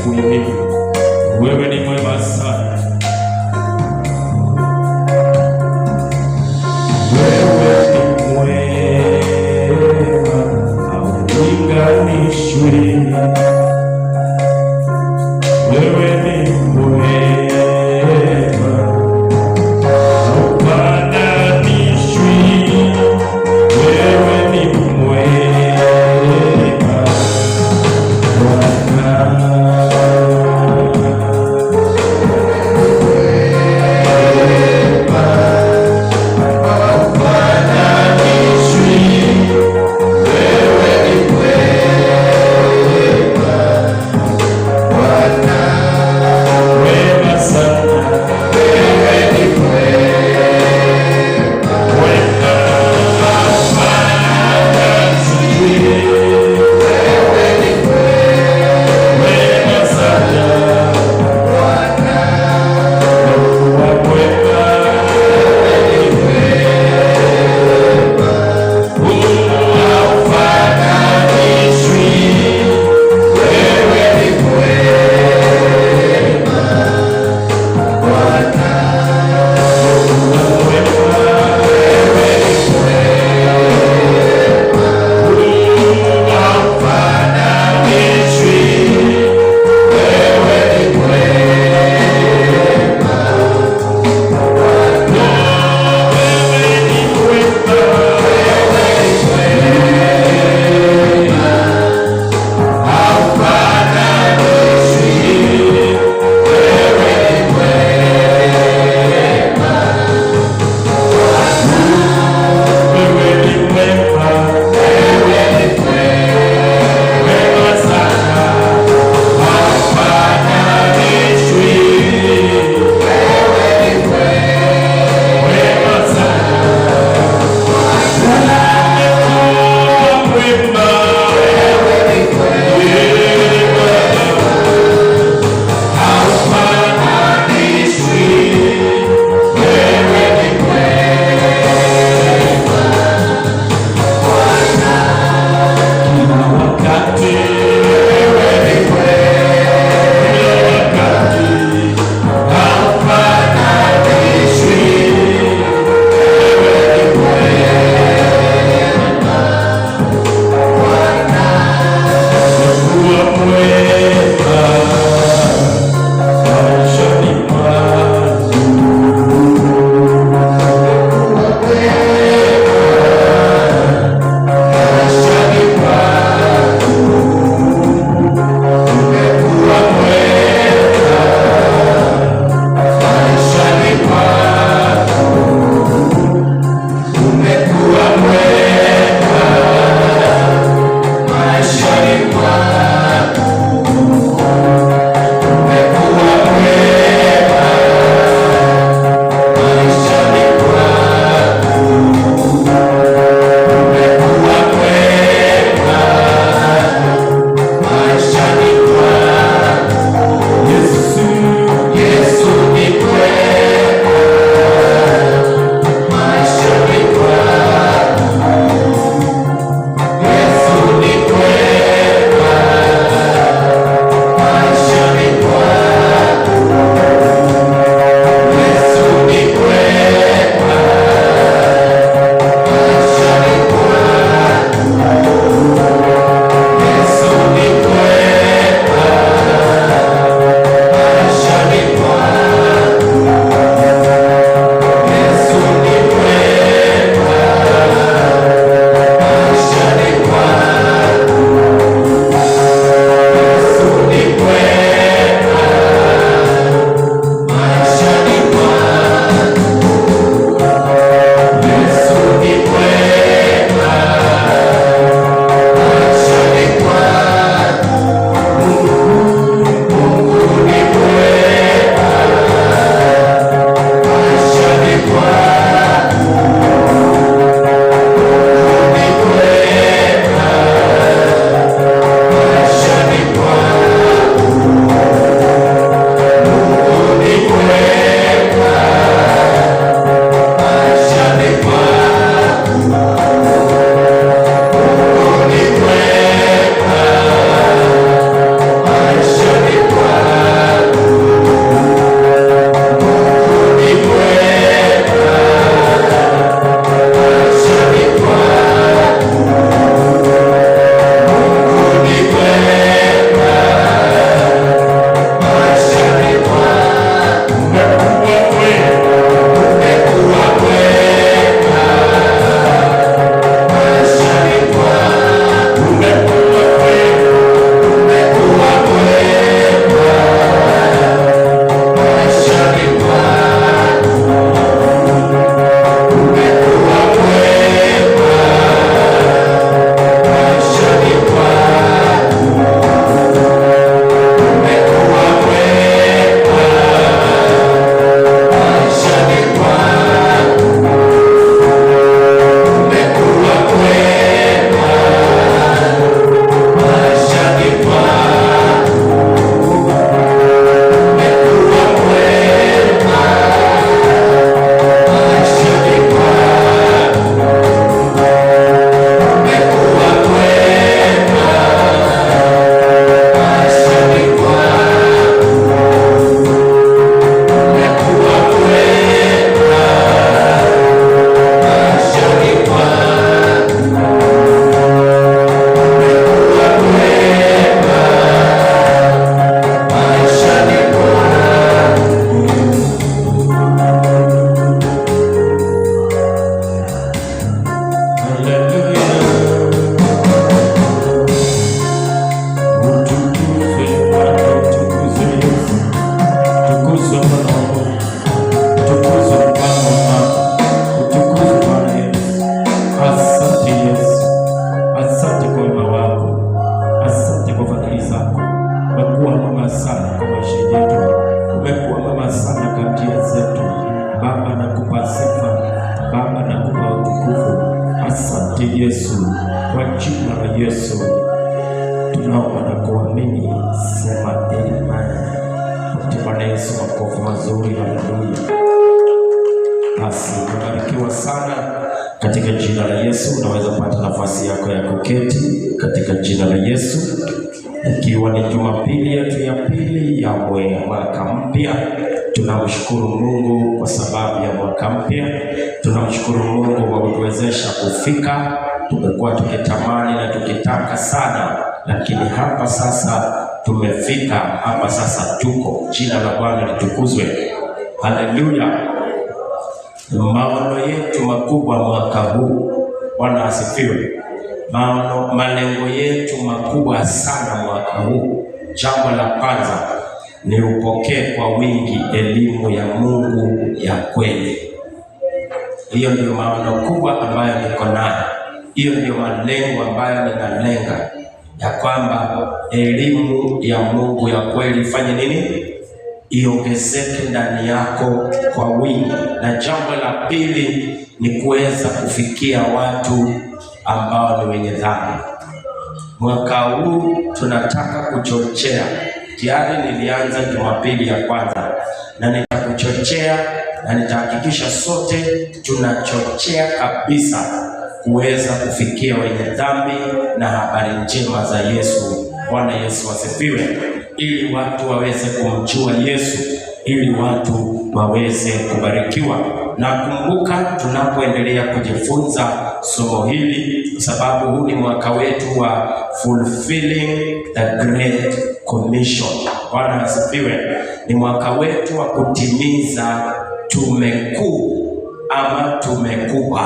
tukuhimidi. Wewe ni mwema sana. Wewe ni mwema, haulinganishwi. Wewe ni mwema, haufananishwi. Wewe ni mwema, Bwana. Yesu tunaomba na kuamini, sema amen. Bwana Yesu, makofi mazuri. Haleluya. Basi umebarikiwa sana katika jina la Yesu. Unaweza kupata nafasi yako ya kuketi katika jina la Yesu, ikiwa ni Jumapili yetu ya pili ya mwaka mpya. Tunamshukuru Mungu kwa sababu ya mwaka mpya. Tunamshukuru Mungu kwa kutuwezesha kufika. Tumekuwa tukitamani na tukitaka sana, lakini hapa sasa tumefika, hapa sasa tuko. Jina la Bwana litukuzwe. Haleluya. Maono yetu makubwa mwaka huu, Bwana asifiwe. Malengo yetu makubwa sana mwaka huu, jambo la kwanza ni upokee kwa wingi elimu ya Mungu ya kweli. Hiyo ndio maono kubwa ambayo niko nayo. Hiyo ndio malengo ambayo ninalenga, ya kwamba elimu ya Mungu ya kweli ifanye nini? Iongezeke ndani yako kwa wingi. Na jambo la pili ni kuweza kufikia watu ambao ni wenye dhambi. Mwaka huu tunataka kuchochea. Tayari nilianza Jumapili ya kwanza, na nitakuchochea na nitahakikisha sote tunachochea kabisa kuweza kufikia wenye dhambi na habari njema za Yesu. Bwana Yesu asifiwe. Ili watu waweze kumjua Yesu, ili watu waweze kubarikiwa. Na kumbuka, tunapoendelea kujifunza somo hili, kwa sababu huu ni mwaka wetu wa fulfilling the great commission. Bwana asifiwe. Ni mwaka wetu wa kutimiza tume kuu ama tume kubwa,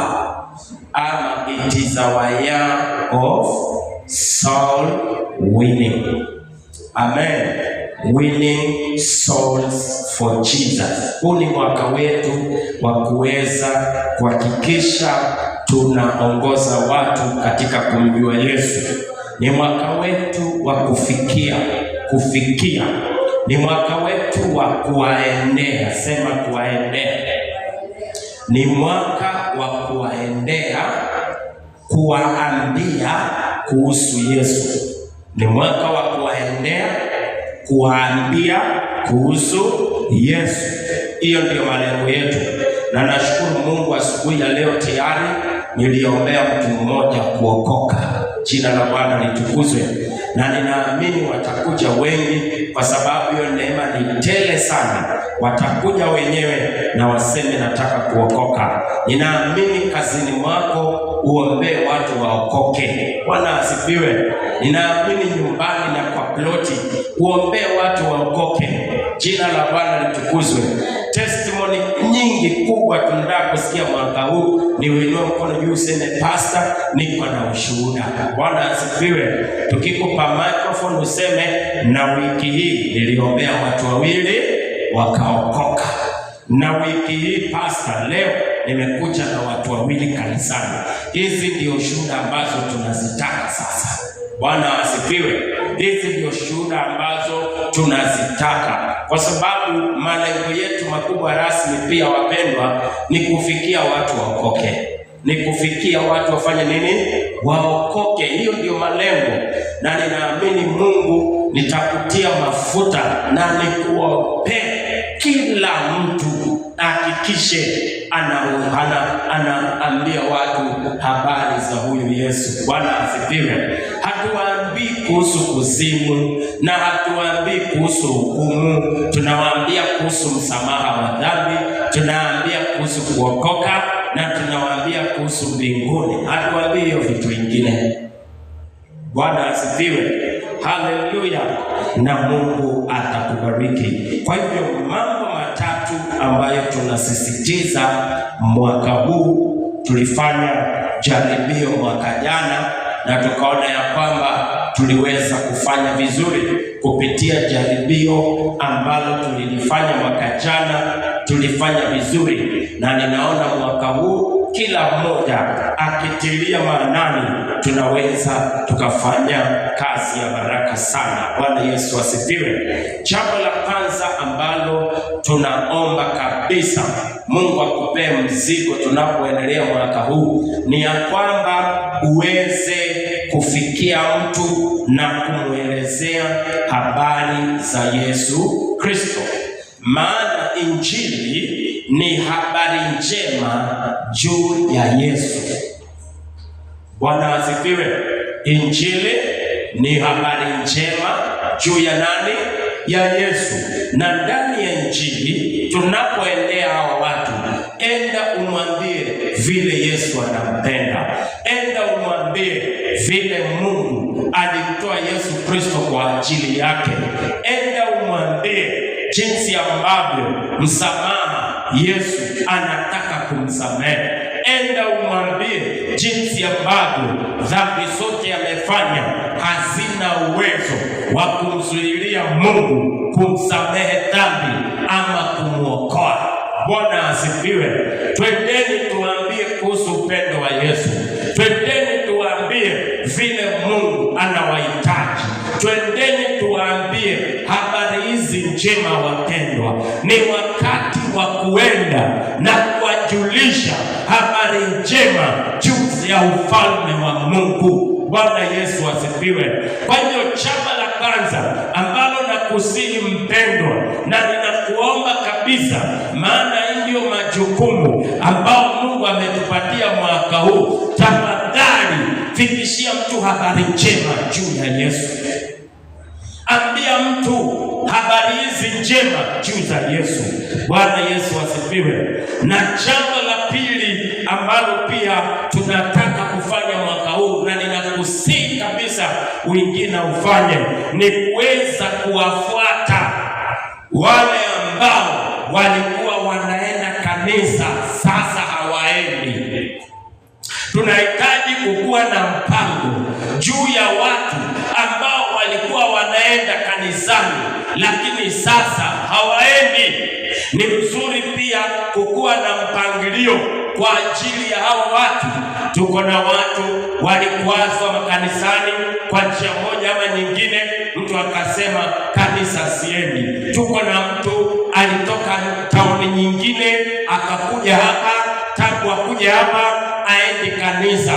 ama it is our year of soul winning. Amen. Winning souls for Jesus. Huu ni mwaka wetu wa kuweza kuhakikisha tunaongoza watu katika kumjua Yesu. Ni mwaka wetu wa kufikia. Ni mwaka wetu wa kuwaendea. Sema kuwaendea. Ni mwaka wa kuwaendea, kuwaambia kuhusu Yesu. Ni mwaka wa kuwaendea, kuwaambia kuhusu Yesu. Hiyo ndio malengo yetu. Na nashukuru Mungu, asubuhi ya leo tayari niliombea mtu mmoja kuokoka. Jina la Bwana litukuzwe. Na ninaamini watakuja wengi, kwa sababu hiyo neema ni tele sana. Watakuja wenyewe na waseme nataka kuokoka. Ninaamini kazini mwako uombee watu waokoke. Bwana asifiwe. Ninaamini nyumbani na kwa ploti uombee watu waokoke. Jina la Bwana litukuzwe. Testimony nyingi kubwa tunataka kusikia mwaka huu. Ni uinue mkono juu useme, pastor, niko na ushuhuda. Bwana asifiwe. Tukikupa microphone useme, na wiki hii niliombea watu wawili wakaokoka. Na wiki hii pastor, leo nimekuja na watu wawili kanisani. Hizi ndio shuhuda ambazo tunazitaka sasa. Bwana asifiwe. Hizi ndio shuhuda ambazo tunazitaka, kwa sababu malengo yetu makubwa rasmi pia, wapendwa, ni kufikia watu waokoke. Ni kufikia watu wafanye nini? Waokoke. Hiyo ndio malengo. Na ninaamini Mungu nitakutia mafuta na nikuope kila mtu hakikishe anaambia watu habari za huyu Yesu. Bwana asifiwe. Hatuwaambii kuhusu kuzimu na hatuwaambii kuhusu hukumu. Tunawaambia kuhusu msamaha wa dhambi, tunawaambia kuhusu kuokoka, na tunawaambia kuhusu mbinguni. Hatuwaambii hiyo vitu vingine. Bwana asifiwe. Haleluya. Na Mungu atakubariki. Kwa hivyo mambo matatu ambayo tunasisitiza mwaka huu. Tulifanya jaribio mwaka jana na tukaona ya kwamba tuliweza kufanya vizuri kupitia jaribio ambalo tulilifanya mwaka jana. Tulifanya vizuri, na ninaona mwaka huu kila mmoja akitilia maanani tunaweza tukafanya kazi ya baraka sana. Bwana Yesu asifiwe. Jambo la kwanza ambalo tunaomba kabisa Mungu akupee mzigo tunapoendelea mwaka huu ni ya kwamba uweze kufikia mtu na kumwelezea habari za Yesu Kristo. Maana injili ni habari njema juu ya Yesu. Bwana asifiwe. Injili ni habari njema juu ya nani? Ya Yesu. Na ndani ya injili tunapoendea hawa watu, enda umwambie vile Yesu anampenda. Enda umwambie vile Mungu alimtoa Yesu Kristo kwa ajili yake. Enda umwambie jinsi ambavyo msamaha Yesu anataka kumsamehe. Enda umwambie jinsi ambavyo dhambi zote amefanya hazina uwezo wa kumzuilia Mungu kumsamehe dhambi ama kumuokoa. Bwana asifiwe. Twendeni tuambie kuhusu upendo wa Yesu. Twendeni tuambie vile Mungu anawahitaji. Twendeni tuambie habari hizi njema wapendwa. Ni wakati wa kuenda na kuwajulisha habari njema juu ya ufalme wa Mungu. Bwana Yesu asifiwe. Kwa hiyo jambo la kwanza ambalo nakusihi mpendwa, na ninakuomba kabisa, maana hii ndio majukumu ambao Mungu ametupatia mwaka huu. Tafadhali fikishia mtu habari njema juu ya Yesu. Ambia mtu habari hizi njema juu za Yesu. Bwana Yesu asifiwe. Na jambo la pili ambalo pia tunataka kufanya mwaka huu, na ninakusihi kabisa wengine ufanye, ni kuweza kuwafuata wale ambao walikuwa wanaenda kanisa sasa hawaendi. Tunahitaji kukuwa na mpango juu ya watu ambao walikuwa wanaenda kanisani lakini sasa hawaendi. Ni vizuri pia kukuwa na mpangilio kwa ajili ya hao watu. Tuko na watu walikwazwa makanisani kwa njia moja ama nyingine, mtu akasema kanisa siendi. Tuko na mtu alitoka tauni nyingine akakuja hapa, tangu akuja hapa aende kanisa.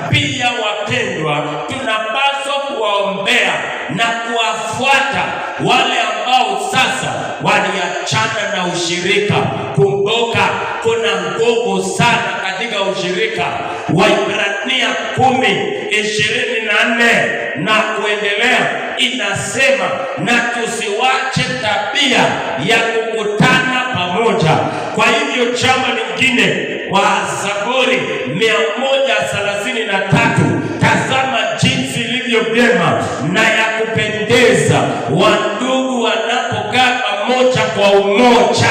Pia wapendwa, tunapaswa kuwaombea na kuwafuata wale ambao sasa waliachana na ushirika. Kumbuka kuna nguvu sana katika ushirika. Waibrania 10:24 na kuendelea inasema, na tusiwache tabia ya kukutana pamoja. Kwa hivyo jambo lingine, wa Zaburi 133, tazama jinsi ilivyo vyema na ya kupendeza wandugu wanapokaa pamoja kwa umoja.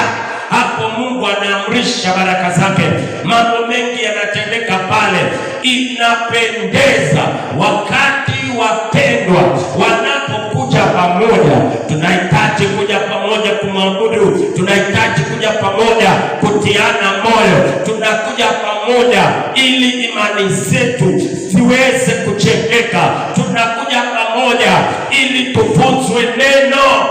Hapo Mungu anaamrisha baraka zake. Mambo mengi yanatendeka pale. Inapendeza wakati wapendwa wanapokuja pamoja. Tunahitaji kuja pamoja kumwabudu. Tunahitaji kuja pamoja kutiana moyo. Tunakuja pamoja ili imani zetu ziweze kuchengeka. Tunakuja pamoja ili tufunzwe neno.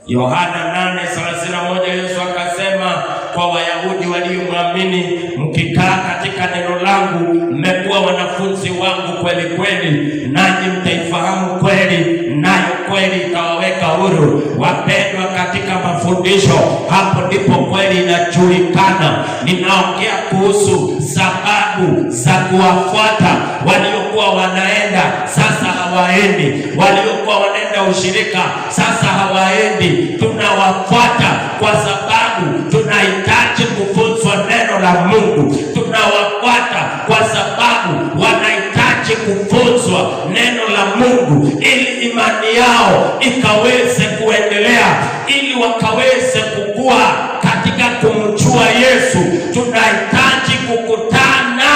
Yohana 8:31, Yesu akasema kwa Wayahudi waliomwamini, mkikaa katika neno langu mmekuwa wanafunzi wangu kweli kweli, nanyi mtaifahamu kweli, nayo kweli itawaweka huru. Wapendwa, katika mafundisho, hapo ndipo kweli inajulikana. Ninaongea kuhusu sababu za kuwafuata waliokuwa wanaenda sasa hawaendi, waliokuwa wanaenda ushirika sasa hawaendi. Tunawafuata kwa sababu tunahitaji kufunzwa neno la Mungu. Tunawafuata kwa sababu wanahitaji kufunzwa neno la Mungu ili imani yao ikaweze kuendelea, ili wakaweze kukua katika kumjua Yesu. Tunahitaji kukutana.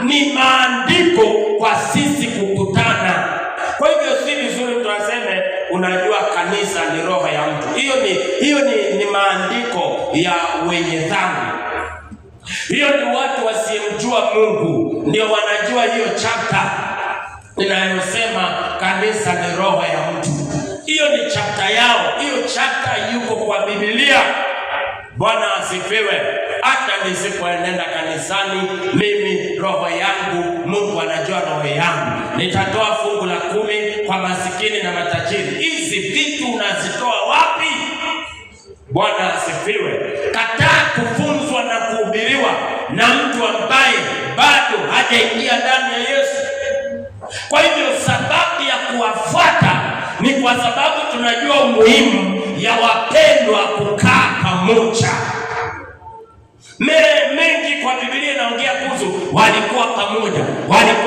Ni maandiko kwa sisi kukutana. Kwa hivyo si vizuri tunaseme unajua kanisa ni roho ya mtu. Hiyo ni maandiko ya wenye dhambi. Hiyo ni watu wasiyemjua Mungu ndio wanajua hiyo chapter inayosema kanisa ni roho ya mtu. Hiyo ni chapter yao. Hiyo chapter yuko kwa Biblia. Bwana asifiwe. Hata nisipoenda kanisani, mimi roho yangu, Mungu anajua roho yangu, nitatoa fungu la 10 kwa masikini na matajiri. Hizi vitu unazitoa wapi? Bwana asifiwe. Kataa kufunzwa na kuhubiriwa na mtu ambaye bado hajaingia ndani ya Yesu. Kwa hivyo sababu ya kuwafuata ni kwa sababu tunajua umuhimu ya wapendwa kukaa pamoja. Mengi kwa Biblia inaongea kuhusu walikuwa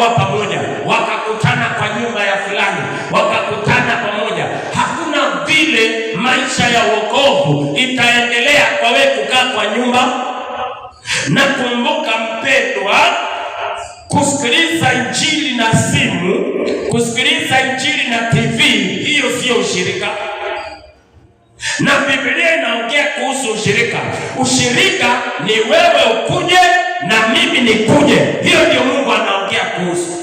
pamoja, wakakutana kwa nyumba ya fulani, wakakutana pamoja. Hakuna vile maisha ya wokovu itaendelea kwa wewe kukaa kwa nyumba. Na kumbuka mpendwa, kusikiliza injili na simu, kusikiliza injili na TV, hiyo sio ushirika. Na Biblia inaongea kuhusu ushirika. Ushirika ni wewe ukuje na mimi nikuje. Hiyo ndio Mungu anaongea kuhusu.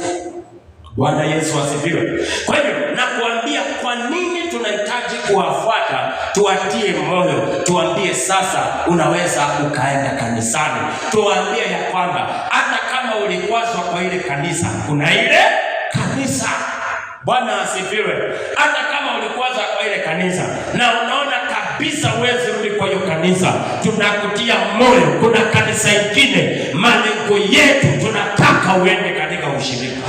Bwana Yesu asifiwe. Kwa hivyo nakuambia kwa nini tunahitaji kuwafuata, tuwatie moyo, tuambie sasa unaweza ukaenda kanisani. Tuambie ya kwamba hata kama ulikwazwa kwa ile kanisa, kuna ile kanisa. Bwana asifiwe. Hata kama ulikwazwa kwa ile kanisa na unaona kabisa huwezi rudi kwa hiyo kanisa, tunakutia moyo. Kuna kanisa ingine, malengo yetu tunataka uende katika ushirika,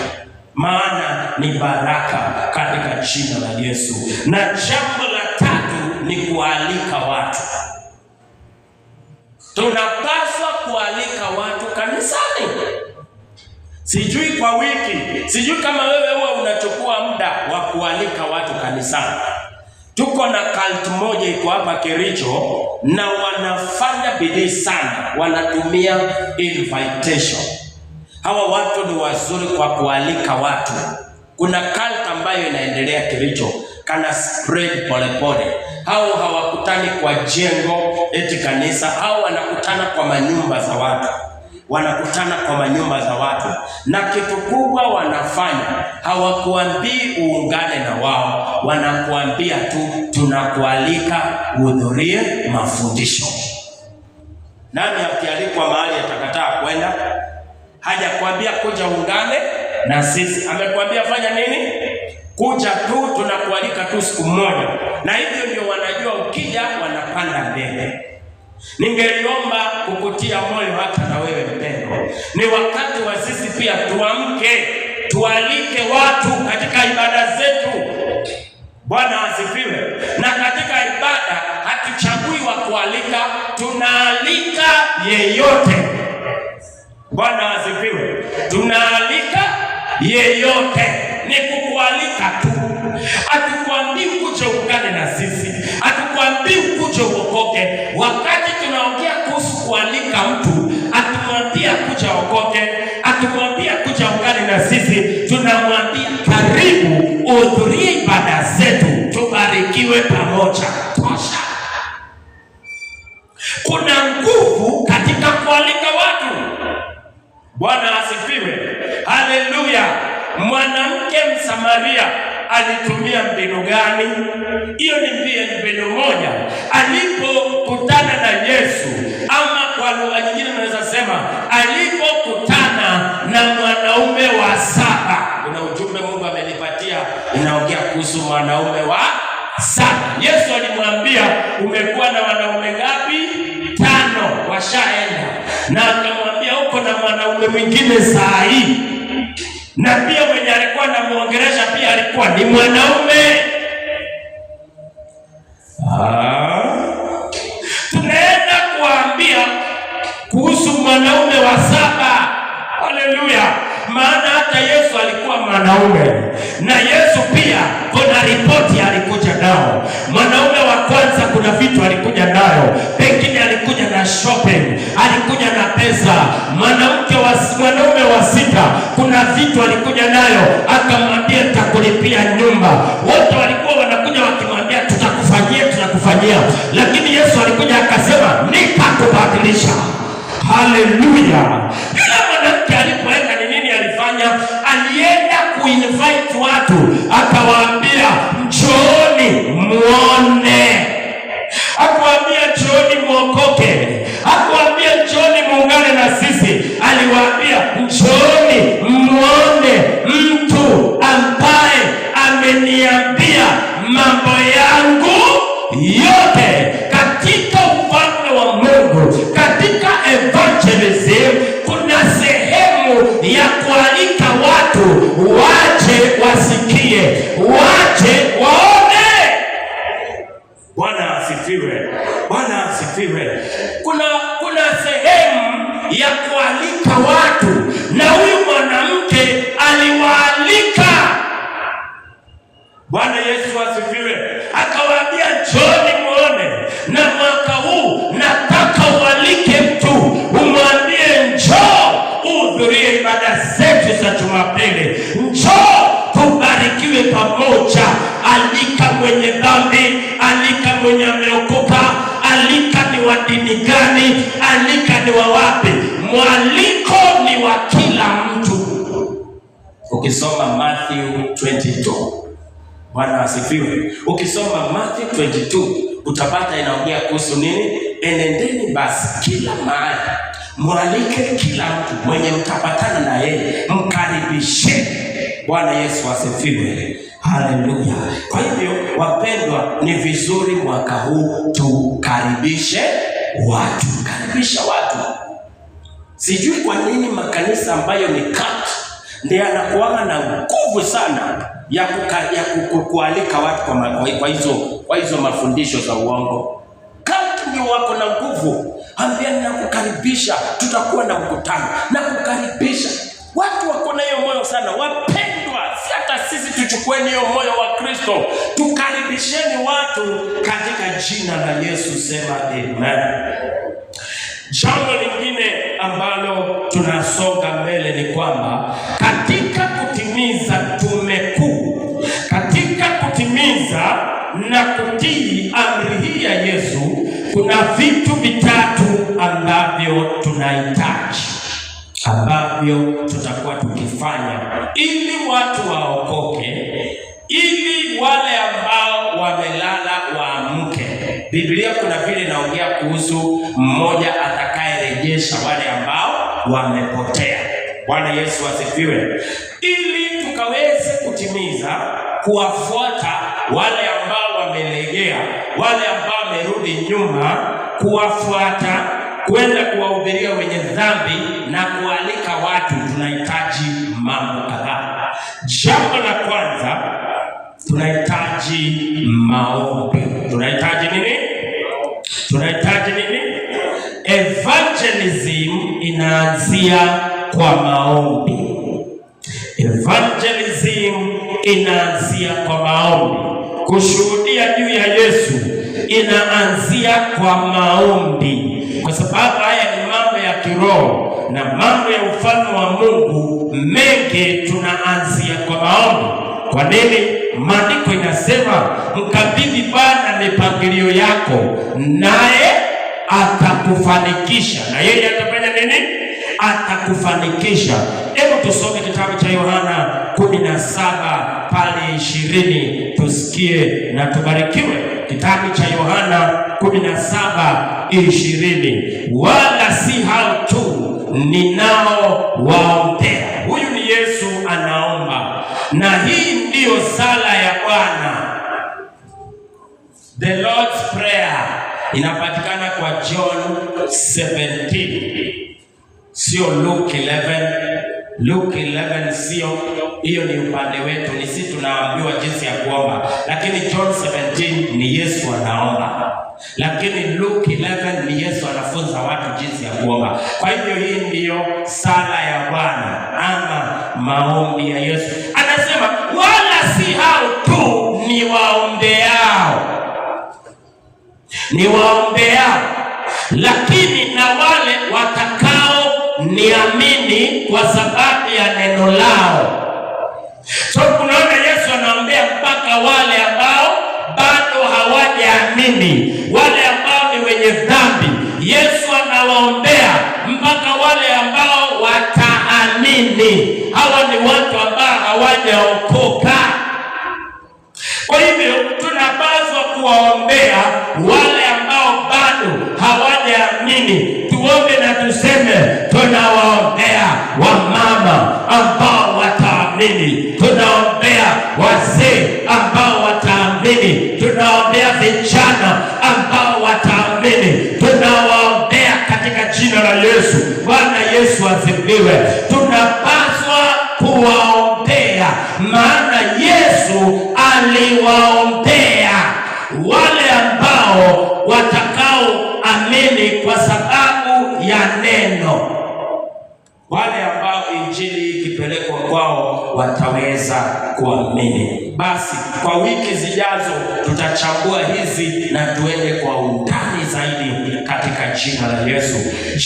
maana ni baraka katika jina la Yesu. Na jambo la tatu ni kualika watu. Tunapaswa kualika watu kanisani. Sijui kwa wiki, sijui kama wewe huwa unachukua muda wa kualika watu kanisani. Tuko na cult moja iko hapa Kericho na wanafanya bidii sana, wanatumia invitation. Hawa watu ni wazuri kwa kualika watu. Kuna cult ambayo inaendelea Kericho, kana spread polepole. Hao hawakutani kwa jengo eti kanisa, hao wanakutana kwa manyumba za watu. Na kitu kubwa wanafanya, hawakuambii uungane na wao, wanakuambia tu tunakualika uhudhurie mafundisho. Nani akialikwa mahali atakataa kwenda? Hajakwambia kuja ungane na sisi, amekwambia fanya nini? Kuja tu, tunakualika tu siku moja. Na hivyo ndio wanajua ukija wanapanda mbele. Ningeliomba kukutia moyo hata na wewe mpendwa, ni wakati wa sisi pia tuamke, tualike watu katika ibada zetu. Bwana asifiwe. Na katika ibada hatuchagui wa kualika, tunaalika yeyote. Bwana asifiwe. Tunaalika yeyote, ni kukualika tu. Hatukwambii ukuje ungane na sisi, hatukwambii ukuje uokoke. Wakati tunaongea kuhusu kualika mtu, hatumwambia kuja uokoke, hatumwambia kuja ungane na sisi, tunamwambia karibu uhudhurie ibada zetu, tubarikiwe pamoja. Tosha. Kuna nguvu katika kualika watu. Bwana asifiwe. Haleluya. Mwanamke Msamaria alitumia mbinu gani? Hiyo ni mbinu moja. Alipokutana na Yesu, ama kwa lugha nyingine tunaweza sema alipokutana na mwanaume wa 7. Kuna ujumbe Mungu amenipatia inaongea kuhusu mwanaume wa 7. Yesu alimwambia umekuwa na wanaume ngapi? 5, washaenda. Na akamwambia uko na mwanaume mwingine saa hii. Na pia mwenye alikuwa anamuongelesha pia alikuwa ni mwanaume. Tunaenda kuambia kuhusu mwanaume wa 7. Haleluya. Maana hata Yesu alikuwa mwanaume. Na Yesu pia kuna ripoti alikuja nao. Mwanaume wa kwanza kuna vitu alikuja nayo. Pengine alikuja na shopping, alikuja na pesa. Mwanaume wa 6 kuna vitu alikuja nayo, akamwambia nitakulipia nyumba. Wote walikuwa wanakuja wakimwambia tutakufanyia. Lakini Yesu alikuja akasema nitakubadilisha. Haleluya. Yule mwanamke alipoenda ni nini alifanya? Alienda kuinvite watu, akawaambia njooni muone. Akawaambia njooni muokoke. wasikie, waje waone. Bwana asifiwe. Bwana asifiwe. Kuna sehemu ya kualika watu, na huyu mwanamke aliwaalika. Bwana Yesu asifiwe. Akawaambia njooni muone, na mwaka huu nataka ualike mtu, umwambie njoo uhudhurie ibada zetu za Jumapili, njoo tubarikiwe pamoja. Alika mwenye dhambi, alika mwenye ameokoka, alika ni wa dini gani, alika ni wa wapi. Mwaliko ni wa kila mtu. Ukisoma Matthew 22, Bwana asifiwe. Ukisoma Matthew 22 utapata inaongea kuhusu nini? Enendeni basi kila mahali, mwalike kila mtu mwenye mtapatana na yeye, mkaribishe. Bwana Yesu asifiwe. Haleluya. Kwa hivyo wapendwa, ni vizuri mwaka huu tukaribishe watu. Karibisha watu. Sijui kwa nini makanisa ambayo ni cut ndiye anakuwa na nguvu sana ya kualika watu kwa hizo mafundisho za uongo. Cut ndio wako na nguvu. Ambieni na kukaribisha, tutakuwa na mkutano na kukaribisha. Watu wako na hiyo moyo sana. Wapendwa, si hata sisi tuchukueni hiyo moyo wa Kristo. Tukaribisheni watu katika jina la Yesu. Sema amen. Jambo lingine ambalo tunasonga mbele ni kwamba katika kutimiza tume kuu, katika kutimiza na kutii amri hii ya Yesu, kuna vitu vitatu ambavyo tunahitaji, ambavyo tutakuwa tukifanya ili watu waokoke, ili wale ambao wamelala waamke. Biblia kuna vile inaongea kuhusu mmoja atakayerejesha wale ambao wamepotea. Bwana Yesu asifiwe. Ili tukaweze kutimiza kuwafuata wale ambao wamelegea, wale ambao wamerudi nyuma, kuwafuata, kwenda kuwahubiria wenye dhambi na kualika watu, tunahitaji mambo kadhaa. Jambo la kwanza, tunahitaji maombi. Tunahitaji nini? Tunahitaji nini? Evangelism inaanzia kwa maombi. Evangelism inaanzia kwa maombi. Kushuhudia juu ya Yesu inaanzia kwa maombi, kwa sababu haya ni mambo ya kiroho, na mambo ya ufalme wa Mungu mengi tunaanzia kwa maombi. Kwa nini? Maandiko inasema mkabidhi Bwana mipangilio yako, naye atakufanikisha. Na yeye atafanya nini? Atakufanikisha. Hebu tusome kitabu cha Yohana 17 pale 20, tusikie na tubarikiwe. Kitabu cha Yohana 17:20. Wala si hao tu ninao waombea. Huyu ni Yesu anaomba, na hii ndiyo sala ya Bwana. The Lord's Prayer inapatikana kwa John 17, sio Luke 11. Luke 11 sio, hiyo ni upande wetu, ni sisi tunaambiwa jinsi ya kuomba. Lakini John 17 ni Yesu anaomba, lakini Luke 11 ni Yesu anafunza watu jinsi ya kuomba. Kwa hivyo hii ndiyo sala ya Bwana ama maombi ya Yesu. Anasema wala si hao tu ni waombeao, lakini na wale watakao niamini kwa sababu ya neno lao. So kunaona Yesu anaombea mpaka wale ambao bado hawajaamini, wale ambao ni wenye dhambi. Yesu anawaombea mpaka wale ambao wataamini. Hawa ni watu ambao hawajaokoka. Kwa hivyo tunapaswa kuwaombea wale ambao bado hawajaamini. Tuombe na tuseme tunawaombea wamama ambao wataamini, tunaombea wazee ambao wataamini, tunaombea vijana ambao wataamini, tunawaombea katika jina la Yesu. Bwana Yesu asifiwe. Tunapaswa kuwaombea, maana Yesu aliwaombea wale ambao watakaoamini kwa sababu ya neno. Wale ambao injili ikipelekwa kwao wataweza kuamini. Basi kwa wiki zijazo tutachambua hizi na tuende kwa undani zaidi katika jina la Yesu.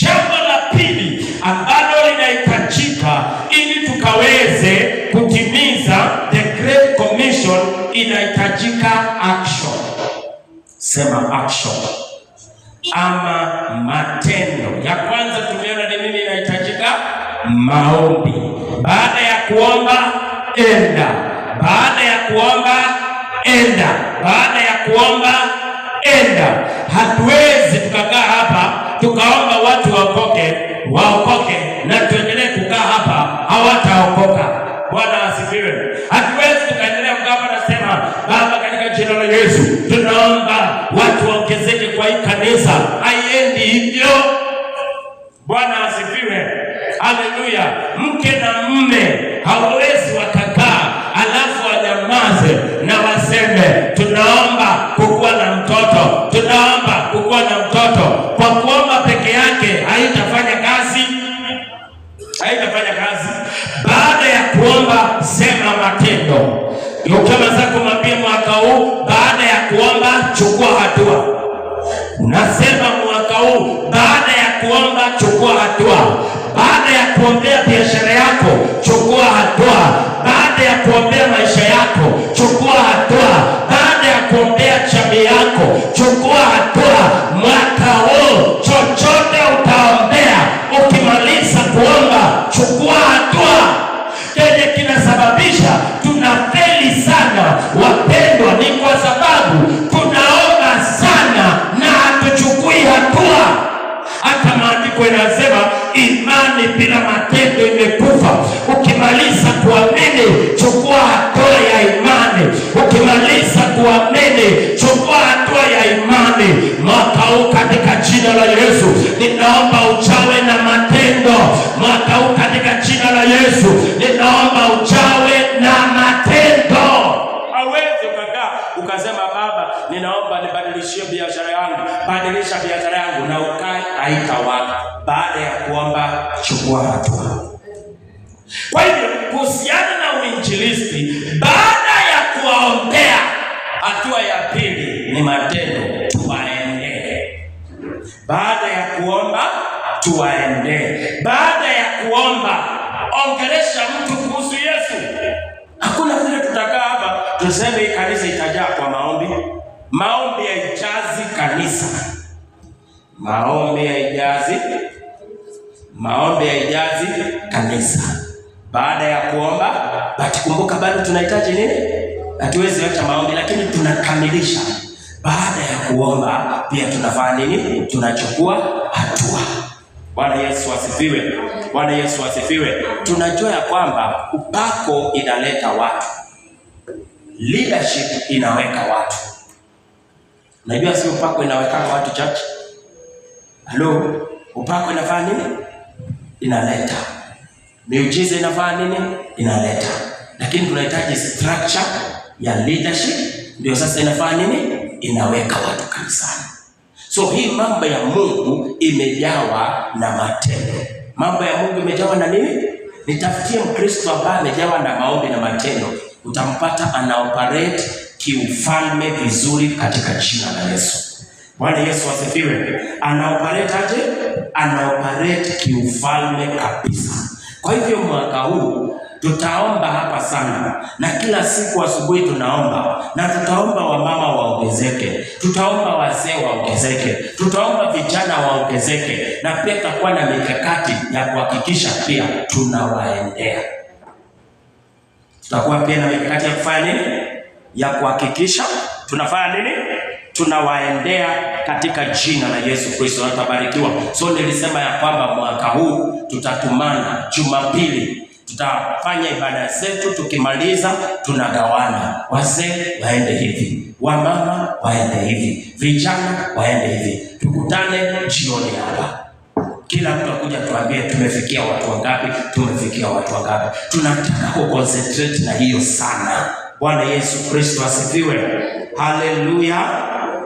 Jambo la pili ambalo linahitajika ili tukaweze kutimiza the Great Commission, inahitajika action. Sema action ama matendo. Ya kwanza tumeona ni nini inahitajika? Maombi. Baada ya kuomba, enda. Baada ya kuomba, enda. Baada ya kuomba, enda. Hatuwezi tukakaa hapa tukaomba watu waokoke na tuendelee kukaa hapa hawataokoka. Bwana asifiwe. Hatuwezi tukaendelea kukaa hapa na sema Baba, katika jina la Yesu tunaomba watu waongezeke kwa hii kanisa. Haiendi hivyo. Bwana asifiwe. Haleluya. Mke na mume hawawezi wakakaa alafu wanyamaze na waseme tunaomba kukuwa na mtoto, tunaomba kukuwa na mtoto. Kwa kuomba peke yake haitafanya kazi. Haitafanya kazi. Baada ya kuomba, sema matendo. Ukianza kumwambia mwaka huu, baada ya kuomba chukua hatua. Nasema mwaka huu, baada ya kuomba chukua hatua. Baada ya kuombea biashara yako chukua hatua. Baada ya kuombea maisha yako chukua hatua. Baada ya kuombea jamii yako chukua hatua. Mwaka huu chochote utaombea, ukimaliza kuomba chukua hatua. Kenye kinasababisha tunafeli sana wapendwa, ni kwa sababu tunaomba sana na hatuchukui hatua. Hata maandiko yanasema imani bila matendo imekufa. Ukimaliza kuamini chukua hatua ya imani. Ukimaliza kuamini chukua hatua ya imani. Mwaka huu katika jina la Yesu ninaomba ujawe na matendo. Mwaka huu katika jina la Yesu ninaomba ujawe na matendo. Hawezi ukakaa ukasema Baba, ninaomba nibadilishie biashara yangu. Badilisha biashara yangu na ukae, haitawaka. Baada ya kuomba chukua hatua. Kwa hivyo kuhusiana na uinjilisti, baada ya kuwaombea, hatua ya pili ni matendo. Tuwaendee. Baada ya kuomba tuwaendee. Baada ya kuomba ongelesha mtu kuhusu Yesu. Hakuna vile tutakaa hapa tuseme kanisa itajaa kwa maombi. Maombi haijazi kanisa. Maombi haijazi kanisa. Baada ya kuomba, kumbuka bado tunahitaji nini? Hatuwezi acha maombi, lakini tunakamilisha. Baada ya kuomba pia tunafanya nini? Tunachukua hatua. Bwana Yesu asifiwe. Bwana Yesu asifiwe. Tunajua ya kwamba upako inaleta watu. Leadership inaweka watu. Unajua si upako inaweka watu church? Hello, upako inafanya nini? Inaleta. Miujiza inafanya nini? Inaleta. Lakini tunahitaji structure ya leadership, ndio sasa inafanya nini? Inaweka watu kanisani. So hii mambo ya Mungu imejawa na matendo. Mambo ya Mungu imejawa na nini? Nitafutie Mkristo ambaye amejawa na maombi na matendo, utampata anaoperate kiufalme vizuri katika jina la Yesu. Bwana Yesu asifiwe. Anaoperate aje? Anaoperate kiufalme kabisa. Kwa hivyo mwaka huu tutaomba hapa sana, na kila siku asubuhi tunaomba, na tutaomba wamama waongezeke, tutaomba wazee waongezeke, tutaomba vijana waongezeke, na pia tutakuwa na mikakati ya kuhakikisha pia tunawaendea. Tutakuwa pia na mikakati ya kufanya nini? Ya kuhakikisha tunafanya nini? Tunawaendea katika jina la Yesu Kristo. Tutabarikiwa. So nilisema ya kwamba mwaka huu tutatumana Jumapili. Tutafanya ibada zetu, tukimaliza tunagawana. Wazee waende hivi, wamama waende hivi, vijana waende hivi. Tukutane jioni hapa. Kila mtu akuja tuambie tumefikia watu wangapi, tumefikia watu wangapi. Tunataka kuconcentrate na hiyo sana. Bwana Yesu Kristo asifiwe. Haleluya,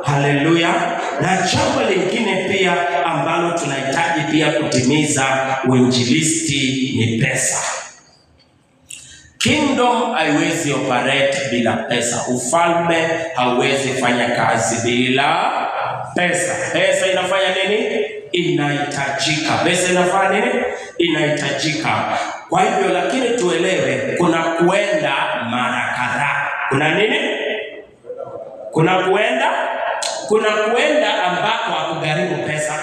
haleluya. Na jambo lingine pia ambalo tunahitaji pia kutimiza uinjilisti ni pesa. Kingdom haiwezi operate bila pesa. Ufalme hauwezi fanya kazi bila pesa. Pesa inafanya nini? Inahitajika. Pesa inafanya nini? Inahitajika. Kwa hivyo lakini tuelewe, kuna kuenda mara kadhaa. Kuna nini? Kuna kuenda ambako hakugharimu pesa,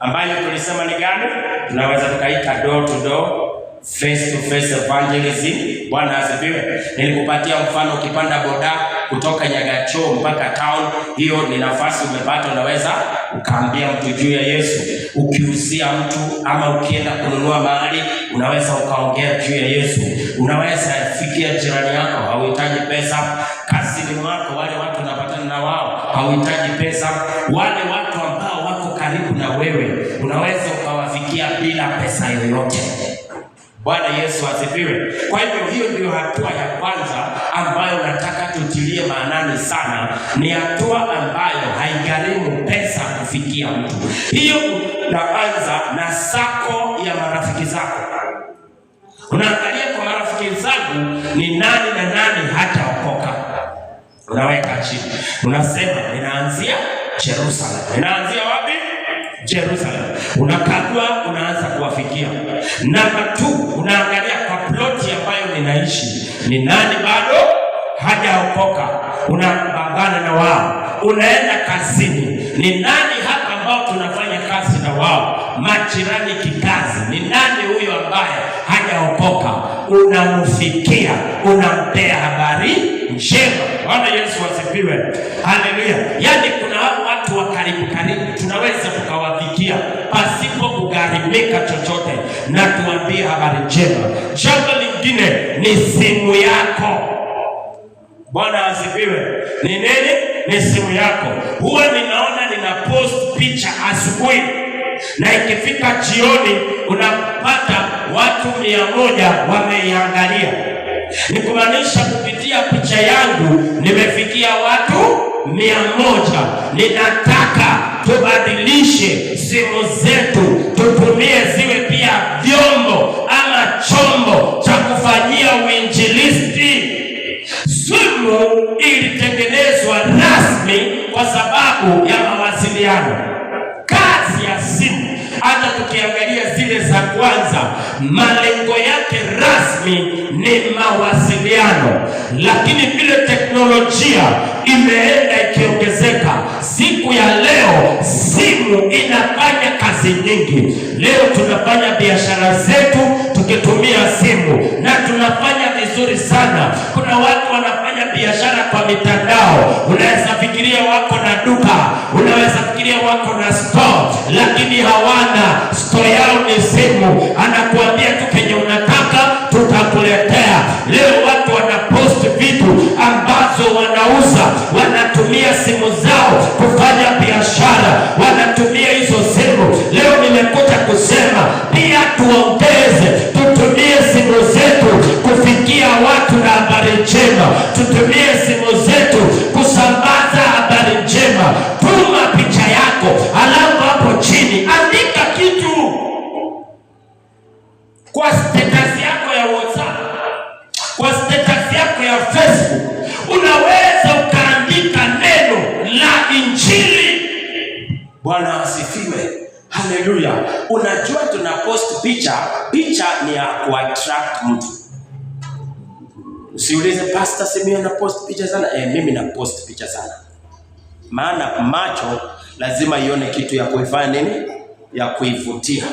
ambayo tulisema ni gani? Tunaweza tukaita door to door, face to face evangelism. Bwana asifiwe. Nilikupatia mfano, ukipanda boda kutoka Nyagacho mpaka town, hiyo ni nafasi umepata, unaweza ukaambia mtu juu ya Yesu. Ukiuzia mtu ama ukienda kununua mahali, unaweza ukaongea juu ya Yesu. Unaweza fikia jirani yako, hauhitaji pesa. Kazini mwako, wale watu unapatana na wao, hauhitaji pesa. Wale watu ambao wako karibu na wewe, unaweza ukawafikia bila pesa yoyote. Bwana Yesu asifiwe. Kwa hivyo hiyo ndio hatua ya kwanza ambayo nataka tutilie maanani sana. Ni hatua ambayo haigharimu pesa kufikia mtu. Hiyo unaanza na sako ya marafiki zako. Unaangalia kwa marafiki zangu ni nani na nani hataokoka. Unaweka chini. Unasema ninaanzia Jerusalem. Ninaanzia wapi? Jerusalem. Unakagua, unaanza kuwafikia. Namba 2, unaangalia kwa ploti ambayo ninaishi, ni nani bado hajaokoka. Unapambana na wao. Unaenda kazini, ni nani hapa ambao tunafanya kazi na wao, majirani kikazi, ni nani huyo ambaye hajaokoka. Unamfikia, unampea habari njema. Bwana Yesu asifiwe. Haleluya. Yaani kuna watu wa karibu tunaweza tukawafikia pasipo kugharimika chochote na tuambie habari njema. Jambo lingine ni simu yako. Bwana asifiwe. Ni nini? Ni simu yako. Huwa ninaona nina post picha asubuhi, na ikifika jioni unapata watu 100 wameiangalia. Ni kumaanisha kupitia picha yangu nimefikia watu 100. Ninataka tubadilishe simu zetu, tutumie ziwe pia vyombo ama chombo cha kufanyia uinjilisti. Simu ilitengenezwa rasmi kwa sababu ya mawasiliano. Kazi ya simu, hata tukiangalia zile za kwanza, malengo yake rasmi ni mawasiliano. Lakini vile teknolojia imeenda ikiongezeka, siku ya leo simu inafanya kazi nyingi. Leo tunafanya biashara zetu tukitumia simu na tunafanya vizuri sana. Kuna watu wanafanya biashara kwa mitandao. Unaweza fikiria wako na duka, unaweza fikiria wako na store, lakini hawana. Store yao ni simu. Anakuambia tu kenye unataka tutakuletea. Leo watu wanapost vitu ambazo wanauza, wanatumia simu zao kufanya biashara, wanatumia hizo simu. Leo nimekuja kusema pia tuongeze, tutumie simu zetu kufikia watu na habari njema. Tutumie simu zetu kusambaza habari njema. Tuma picha yako, alafu hapo chini andika kitu kwa status yako ya WhatsApp, kwa status yako ya Facebook. Unaweza ukaandika neno la Injili. Bwana asifiwe. Haleluya. Unajua tunapost picha ni ya kuattract mtu. Usiulize Pastor Simeon na post picha sana. Mimi na post picha sana. Maana macho lazima ione kitu ya kuifanya nini? Ya kuivutia.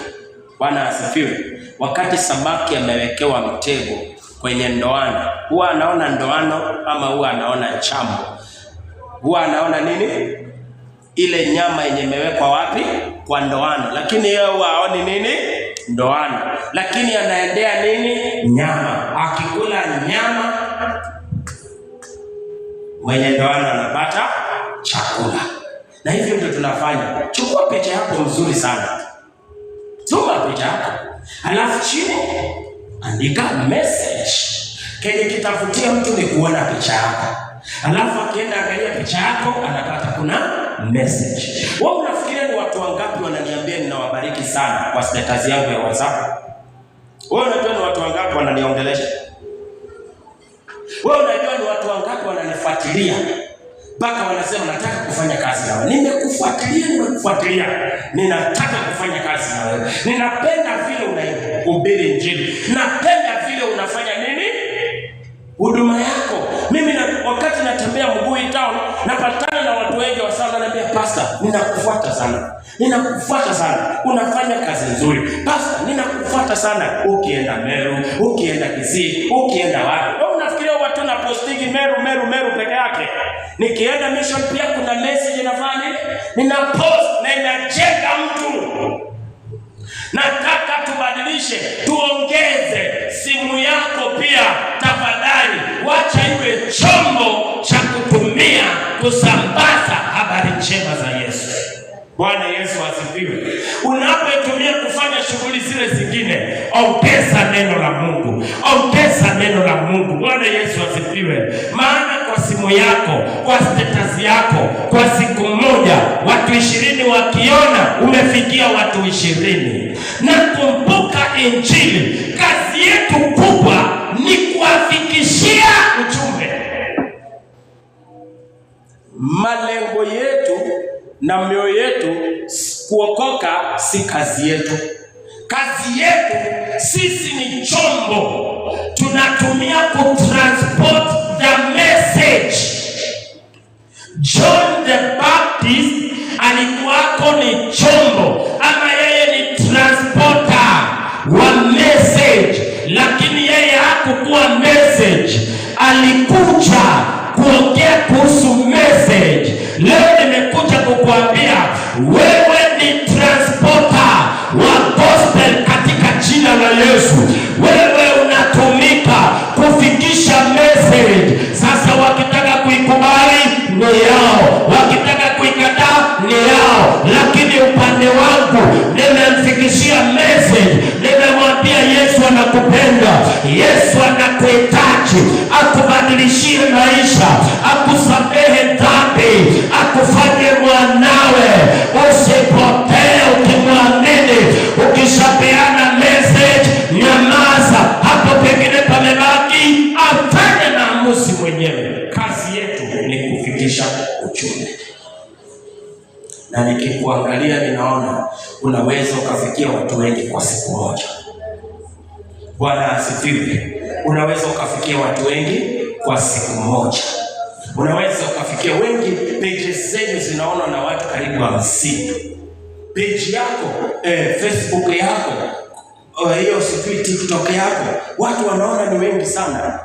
Bwana asifiwe. Wakati samaki amewekewa mtego kwenye ndoano, huwa anaona ndoano ama huwa anaona chambo? Huwa anaona nini? Ile nyama yenye imewekwa wapi? Kwa ndoano. Lakini yeye huwa haoni nini? Ndoano. Lakini anaendea nini? Nyama. Akikula nyama, mwenye ndoano anapata chakula. Na hivyo ndio tunafanya. Chukua picha yako nzuri sana, tuma picha yako, alafu chini andika message. Kenye kitafutia mtu ni kuona picha yako. Alafu akienda angalia picha yako anapata kuna message. Wewe unafikiria ni watu wangapi wananiambia ninawabariki sana kwa status yangu ya WhatsApp? Wewe unajua ni watu wangapi wananiongelesha? Wewe unajua ni watu wangapi wananifuatilia? Mpaka wanasema nataka kufanya kazi na wewe. Nimekufuatilia. Ninataka kufanya kazi na wewe. Ninapenda vile unahubiri Injili. Napenda vile unafanya nini? Huduma yako. Mimi wakati natembea mguu town napatana na watu wengi wasana wananiambia pastor, ninakufuata sana. Unafanya kazi nzuri. Pastor, ninakufuata sana. Ukienda Meru, ukienda Kisii, ukienda wapi? Wewe unafikiria watu na postigi Meru peke yake? Nikienda mission pia kuna message nafanya nini? Nina post na inajenga mtu. Nataka tubadilishe, tuongeze simu yako pia tafadhali. Wacha iwe chombo cha kutumia kusambaza habari njema za Yesu. Bwana Yesu asifiwe. Unapotumia kufanya shughuli zile zingine, ongeza neno la Mungu. Bwana Yesu asifiwe. Maana kwa simu yako, kwa status yako, kwa siku moja watu 20 wakiona umefikia watu 20. Na kumbuka Injili, kazi yetu kubwa ni kuwafikishia ujumbe. Malengo yetu na mioyo yetu kuokoka si kazi yetu. Kazi yetu sisi ni chombo. Tunatumia kutransport the message. John the Baptist alikuwako ni chombo, ama yeye ni transporter wa message, lakini yeye hakukuwa message. Alikuja kuongea kuhusu message. Leo nimekuja kukuambia wewe ni transporter wa gospel katika jina la Yesu. Wewe unatumika kufikisha message. Sasa wakitaka kuikubali ni yao, wakitaka kuikataa ni yao, lakini upande wangu nimemfikishia message. Nimemwambia Yesu anakupenda, Yesu anakuhitaji, akubadilishie maisha, akusamehe dhambi, akufanye mwanawe. Usipotee ukimwamini. Ukishapeana message, nyamaza. Hapo pengine pamebaki, afanye maamuzi mwenyewe. Kazi yetu ni kufikisha ujumbe. Na nikikuangalia ninaona unaweza ukafikia watu wengi kwa siku moja. Bwana asifiwe. Unaweza ukafikia watu wengi kwa siku moja. Unaweza ukafikia wengi. Page zenu zinaona na watu karibu 50. Page yako, Facebook yako, hiyo TikTok yako, watu wanaona ni wengi sana.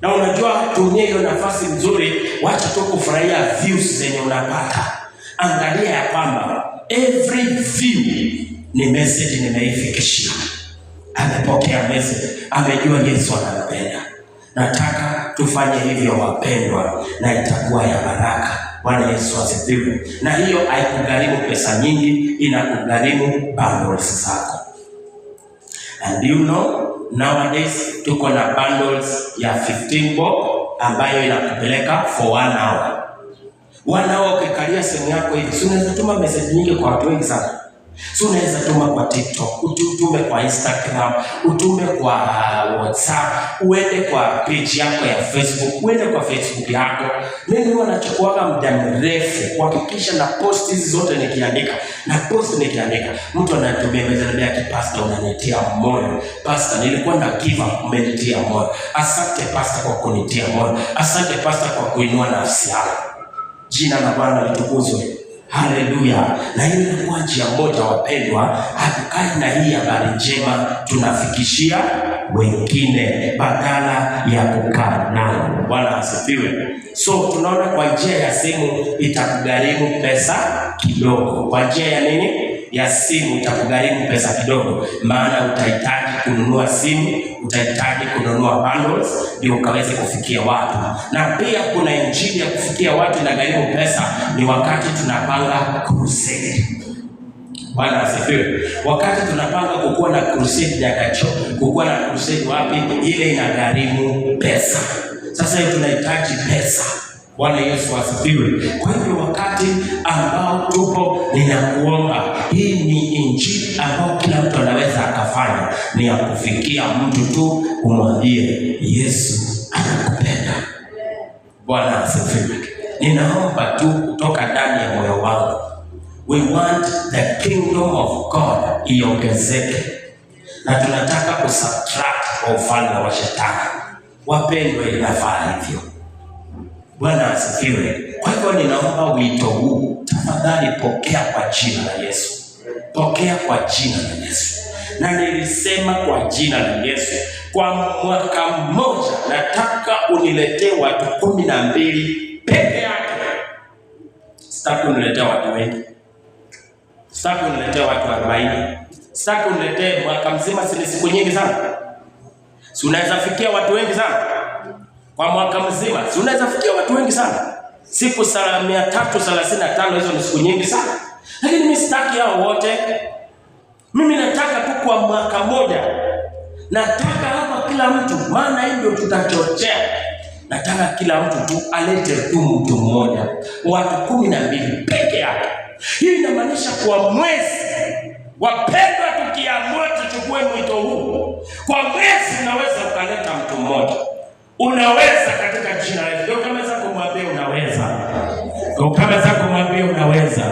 Na unajua tumie hiyo nafasi nzuri, wacha tu kufurahia views zenye unapata. Angalia ya kwamba every view ni message nimeifikishia. Amepokea message, amejua Yesu anampenda. Nataka tufanye hivyo wapendwa, na itakuwa ya baraka. Bwana Yesu asifiwe. Na hiyo haikugharimu pesa nyingi, inakugharimu bundles zako. And you know, nowadays tuko na bundles ya 15 bob ambayo inakupeleka for 1 hour. 1 hour ukikalia simu yako hivi, unaweza tuma message nyingi kwa watu wengi sana. Unaweza tuma kwa TikTok, utume kwa Instagram, utume kwa WhatsApp, uende kwa page yako ya Facebook, uende kwa Facebook yako. Mimi huwa nachukua muda mrefu kuhakikisha na post hizi zote nikiandika. Mtu anatumia message ya pastor, unanitia moyo. Pastor, nilikuwa na give up, umenitia moyo. Asante pastor kwa kunitia moyo. Asante pastor kwa kuinua nafsi yako. Jina la Bwana litukuzwe. Haleluya. Na hii ni kwa njia moja wapendwa, hatukai na hii habari njema tunafikishia wengine badala ya kukaa nayo. Bwana asifiwe. So tunaona kwa njia ya simu itakugharimu pesa kidogo. Kwa njia ya nini? Ya simu itakugharimu pesa kidogo, maana utahitaji kununua simu, utahitaji kununua bundles ndio ukaweze kufikia watu. Na pia kuna injili ya kufikia watu na gharimu pesa, ni wakati tunapanga crusade. Bwana asifiwe. Wakati tunapanga kukuwa na crusade Nyagacho, kukuwa na crusade wapi, ile inagharimu pesa. Sasa hiyo tunahitaji pesa. Bwana Yesu asifiwe. Kwa hivyo wakati ambao tupo, ninakuomba, hii ni injili ambao kila mtu anaweza akafanya, ni ya kufikia mtu tu umwambie Yesu anakupenda. Bwana asifiwe. Ninaomba tu kutoka ndani ya moyo wangu, we want the kingdom of God iongezeke, na tunataka kusubtract ufalme wa shetani. Wapendwa, inafaa hivyo. Bwana asifiwe. Kwa hivyo ninaomba wito huu, tafadhali pokea kwa jina la Yesu. Pokea kwa jina la Yesu. Na nilisema kwa jina la Yesu, kwa mwaka mmoja nataka uniletee watu 12 peke yake. Sitaki uniletee watu wengi. Sitaki uniletee watu 40. Sitaki uniletee mwaka mzima, si siku nyingi sana. Si unaweza fikia watu wengi sana? Kwa mwaka mzima, si unaweza fikia watu wengi sana? Siku 335 hizo ni siku nyingi sana. Lakini mimi sitaki hao wote. Mimi nataka tu kwa mwaka moja. Nataka hapa kila mtu, maana hii ndio tutachochea. Nataka kila mtu tu alete tu mtu mmoja, watu 12 peke yake. Hii inamaanisha kwa mwezi, wapendwa, tukiamua tuchukue mwito huu, kwa mwezi unaweza ukaleta mtu mmoja. Unaweza katika jina la Yesu. Ukameza kumwambia unaweza. Ukameza kumwambia unaweza.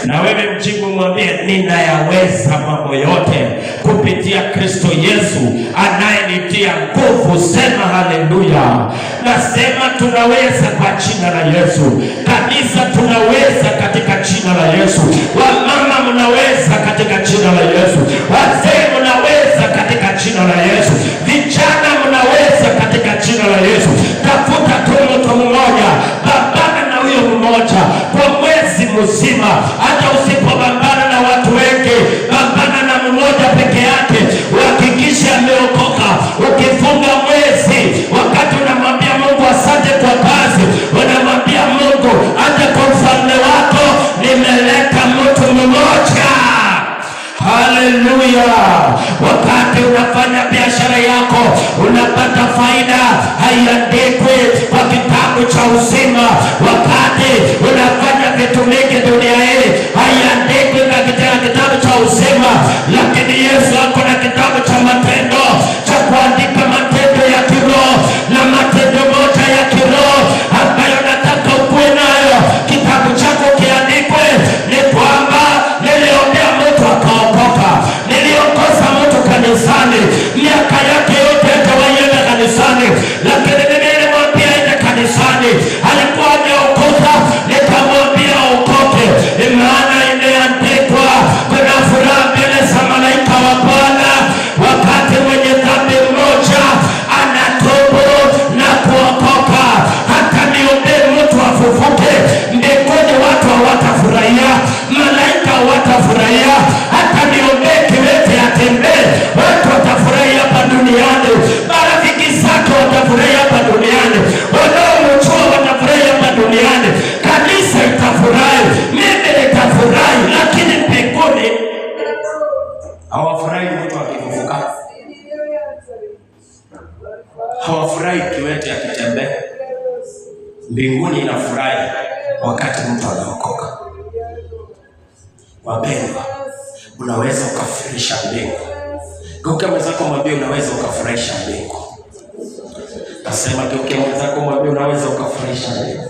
Na wewe mjibu mwambie, ninayaweza mambo yote kupitia Kristo Yesu anayenitia nguvu. Sema haleluya. Nasema tunaweza kwa jina la Yesu. Kanisa tunaweza katika jina la Yesu. Wamama mnaweza katika jina la Yesu. Wazee mnaweza katika jina la Yesu. Vijana mnaweza katika jina la Yesu. Tafuta tu mtu mmoja, pambana na huyo mmoja kwa mwezi mzima. Hata usipopambana na watu wengi, pambana na mmoja peke yake. Uhakikishe ameokoka. Ukifunga mwezi, wakati unamwambia Mungu asante kwa kazi, unamwambia Mungu hata kwa ufalme wako nimeleta mtu mmoja. Haleluya. Wakati unafanya biashara yako, unapata faida, haiandikwi kwa kitabu cha uzima. Wakati unafanya vitu mingi dunia hii, haiandikwi katika kitabu cha uzima. Lakini Yesu ako na kitabu cha matendo, cha kuandika matendo ya kiroho, na matendo moja ya kiroho ambayo nataka ukuwe nayo. Kitabu chako kiandikwe ni kwamba niliombea mtu akaokoka, niliongoza mtu kanisani, miaka yake yote hatawaenda kanisani, lakini mimi nilimwambia ende kanisani. Alikuwa ameokoka, nikamwambia okoke, maana imeandikwa, kuna furaha mbele za malaika wa Bwana wakati mwenye dhambi mmoja anatubu na kuokoka. Hata niombee mtu afufuke, mbinguni watu hawatafurahia, malaika hawatafurahia. Hata niombee kiwete atembee, watu watafurahia hapa duniani, marafiki zake watafurahia hapa duniani, wanaomjua watafurahia hapa duniani, kanisa itafurahi, mimi nitafurahi. Lakini mbinguni hawafurahi mtu akifufuka, hawafurahi kiwete akitembea. Mbinguni inafurahi wakati mtu anaokoka. Wapendwa, unaweza ukafurisha mbingu. Geukia mwenzako mwambie unaweza ukafurahisha mbingu. Nasema geukia mwenzako mwambie unaweza ukafurahisha mbingu.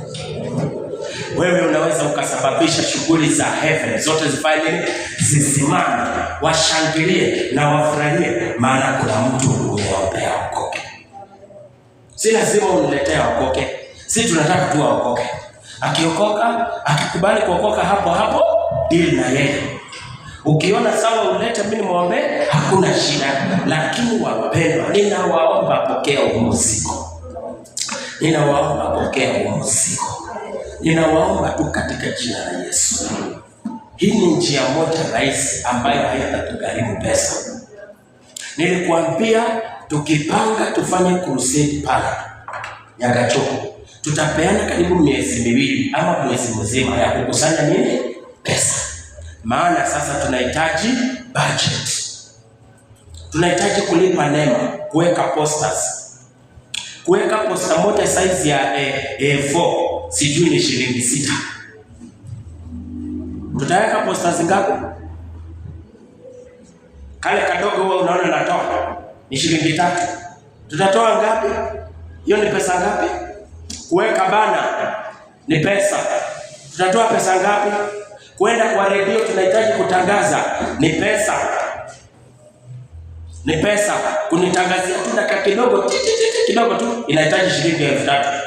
Wewe unaweza ukasababisha shughuli za heaven zote zifanye nini? Zisimame, washangilie na wafurahie, maana kuna mtu umeombea okoke. Si lazima uniletee okoke. Si tunataka tu aokoke. Akiokoka, akikubali kuokoka hapo hapo, ili na yeye. Ukiona sawa ulete mimi muombe, hakuna shida. Lakini wapendwa, ninawaomba pokea mzigo. Ninawaomba pokea mzigo. Ninawaomba tu katika jina la Yesu. Hii ni njia moja rahisi ambayo haitatugharimu pesa. Nilikuambia tukipanga tufanye crusade pale Nyagacho, tutapeana karibu miezi 2 ama mwezi mzima ya kukusanya nini? Pesa. maana sasa tunahitaji budget. Tunahitaji kulipa NEMA, kuweka posters. Kuweka posta moja size ya A4 sijui ni shilingi 6. Tutaweka posta zingapi? Kale kadogo wewe unaona natoa ni shilingi 3. Tutatoa ngapi? Hiyo ni pesa ngapi? Kuweka bana ni pesa. Tutatoa pesa ngapi? Kwenda kwa redio tunahitaji kutangaza ni pesa. Ni pesa. Kunitangazia tu dakika kidogo tu inahitaji shilingi 3,000.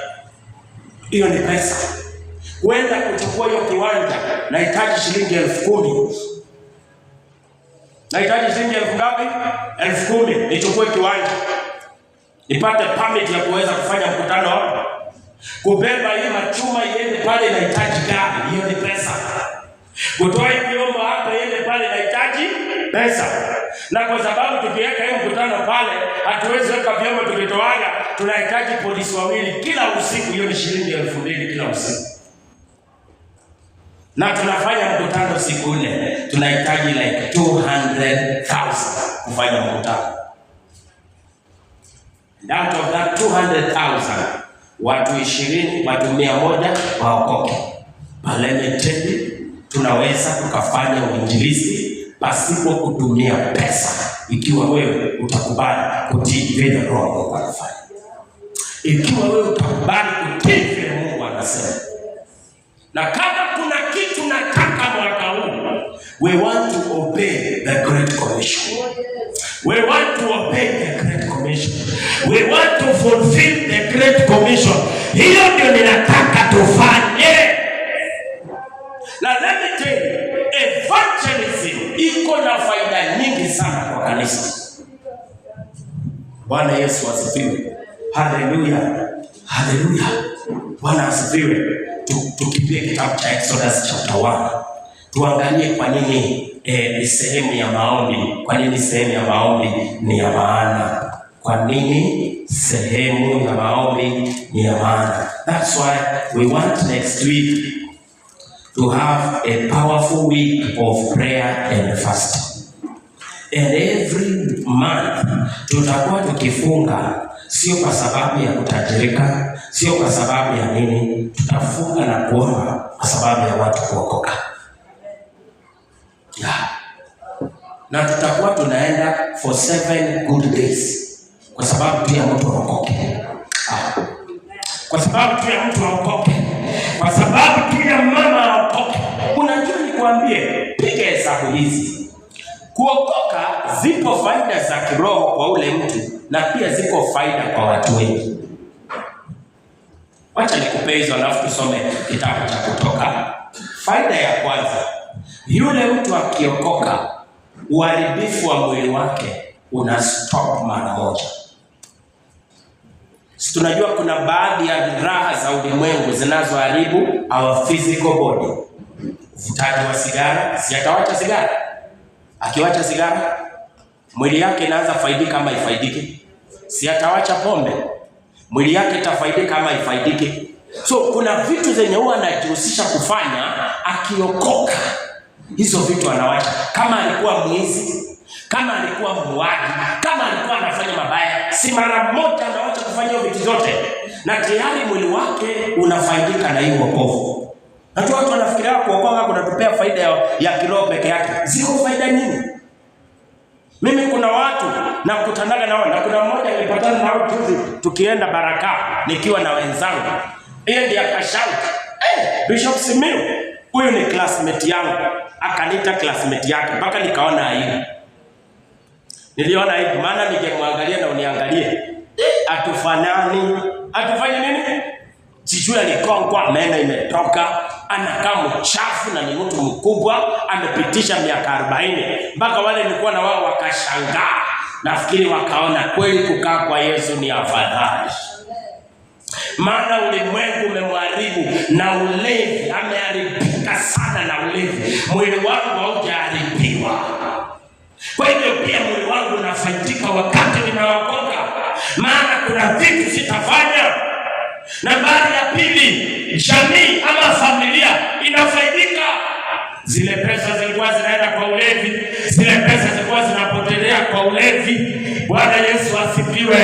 Hiyo ni pesa. Kwenda kuchukua hiyo kiwanja nahitaji shilingi 10,000. Nahitaji shilingi ngapi? 10,000 nichukue kiwanja. Nipate permit ya kuweza kufanya mkutano hapo. Kubeba hii machuma iende pale nahitaji gari, hiyo ni pesa. Kutoa vyombo hapa iende pale nahitaji pesa. Na kwa sababu tukiweka hii mkutano pale, hatuwezi weka vyombo tukitoaga, tunahitaji polisi 2 kila usiku, hiyo ni shilingi 2,000 kila usiku. Na tunafanya mkutano siku 4, tunahitaji like 200,000 kufanya mkutano. Out of that 200,000, watu 20, watu 100 waokoke. Parliamentary tunaweza tukafanya uinjilisti pasipo kutumia pesa, ikiwa wewe utakubali kutii vile Roho anafanya. Ikiwa wewe utakubali kutii vile Mungu anasema. Na kama kuna kitu nataka mwaka huu, we want to obey the Great Commission. We want to obey the Great Commission. We want to fulfill the Great Commission. Hiyo ndio ninataka tufanye. Na let me tell you, evangelism iko na faida nyingi sana kwa kanisa. Bwana Yesu asifiwe. Haleluya. Haleluya. Bwana asifiwe. Tukimbie kitabu cha Exodus chapter 1. Tuangalie kwa nini ni sehemu ya maombi. Kwa nini sehemu ya maombi ni ya maana? Kwa nini sehemu ya maombi ni ya maana? That's why we want next week to have a powerful week of prayer and fasting. And every month tutakuwa tukifunga, sio kwa sababu ya kutajirika, sio kwa sababu ya nini, tutafunga na kuomba kwa sababu ya watu kuokoka. Yeah. Na tutakuwa tunaenda for 7 good days kwa sababu tu ya mtu aokoke. Kwa sababu tu ya mtu aokoke. Kwa sababu tu ya mama aokoke. Unajua nikwambie, piga hesabu hizi. Kuokoka zipo faida za kiroho kwa ule mtu na pia zipo faida kwa watu wengi. Wacha nikupe hizo alafu tusome kitabu cha Kutoka. Faida ya kwanza, yule mtu akiokoka, uharibifu wa mwili wake una stop mara moja. Tunajua kuna baadhi ya raha za ulimwengu zinazoharibu our physical body. Uvutaji wa sigara, si atawacha sigara? Akiwacha sigara, mwili yake inaanza faidika ama ifaidike? Si atawacha pombe, mwili yake itafaidika ama ifaidike? So kuna vitu zenye huwa anajihusisha kufanya akiokoka. Hizo vitu anawacha. Kama alikuwa mwizi, kama alikuwa muuaji, kama alikuwa anafanya mabaya, si mara moja anawacha kufanya hizo vitu zote. Na tayari mwili wake unafaidika na hiyo wokovu. Na watu wanafikiria kuokoka kunatupea faida ya kiroho peke yake. Ziko faida nyingi. Mimi kuna watu na kukutanaga nao, na kuna mmoja nilipatana nao juzi tukienda Baraka nikiwa na wenzangu. Yeye ndiye akashout, Bishop Simiu, huyu ni classmate yangu. Akaniita classmate yake mpaka nikaona aibu. Niliona aibu maana ningemwangalia na uniangalie. Atufanani. Atufanye nini? Sijui alikongwa, meno imetoka, anakaa mchafu na ni mtu mkubwa, amepitisha miaka 40. Mpaka wale nilikuwa na wao wakashangaa. Nafikiri wakaona kweli kukaa kwa Yesu ni afadhali. Maana ulimwengu umemharibu na ulevi, ameharibika sana na ulevi. Mwili wangu haujaharibiwa. Kwa hivyo pia mwili wangu unafaidika wakati ninaokoka. Maana kuna vitu sitafanya. Nambari ya pili, jamii ama familia inafaidika. Zile pesa zilikuwa zinaenda kwa ulevi, zile pesa zilikuwa zinapotelea kwa ulevi. Bwana Yesu asifiwe.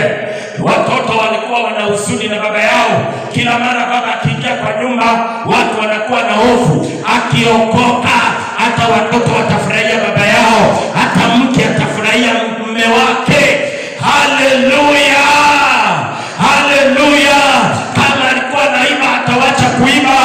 Watoto walikuwa wana huzuni na baba yao. Kila mara baba akiingia kwa nyumba, watu wanakuwa na hofu. Akiokoka, hata watoto watafurahia baba yao, hata mke atafurahia mume wake. Haleluya, haleluya. Kama alikuwa naiba, atawacha kuiba,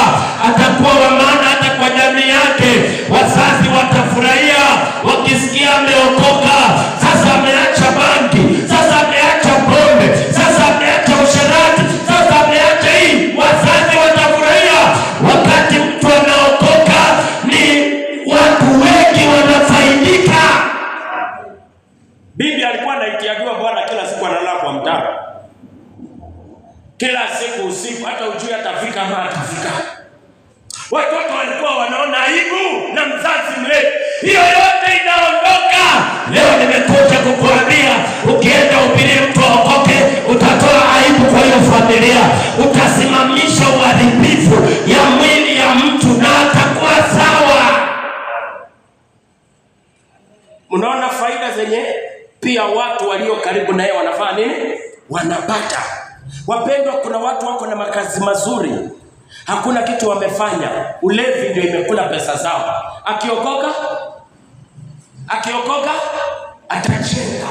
atakuwa wa maana hata kwa jamii yake. Wazazi watafurahia wakisikia ameokoka. Sasa ameacha bangi, sasa ameacha pombe, sasa ameacha usherati, sasa ameacha hii. Wazazi watafurahia. Wakati mtu anaokoka, ni watu wengi wanafaidika. Bibi alikuwa anaitiagiwa bwana kila siku, analala kwa mtaro kila siku usiku, hata ujui atafika ama atafika. Watoto walikuwa wanaona aibu na mzazi mlevi. Hiyo yote inaondoka. Leo nimekuja kukuambia, ukienda ubiri mtu aokoke, utatoa aibu kwa hiyo familia. Utasimamisha uharibifu ya mwili ya mtu na atakuwa sawa. Unaona faida zenye pia watu walio karibu naye wanafanya nini? Wanapata. Wapendwa, kuna watu wako na makazi mazuri, hakuna kitu wamefanya. Ulevi ndio imekula pesa zao. Akiokoka atajenga,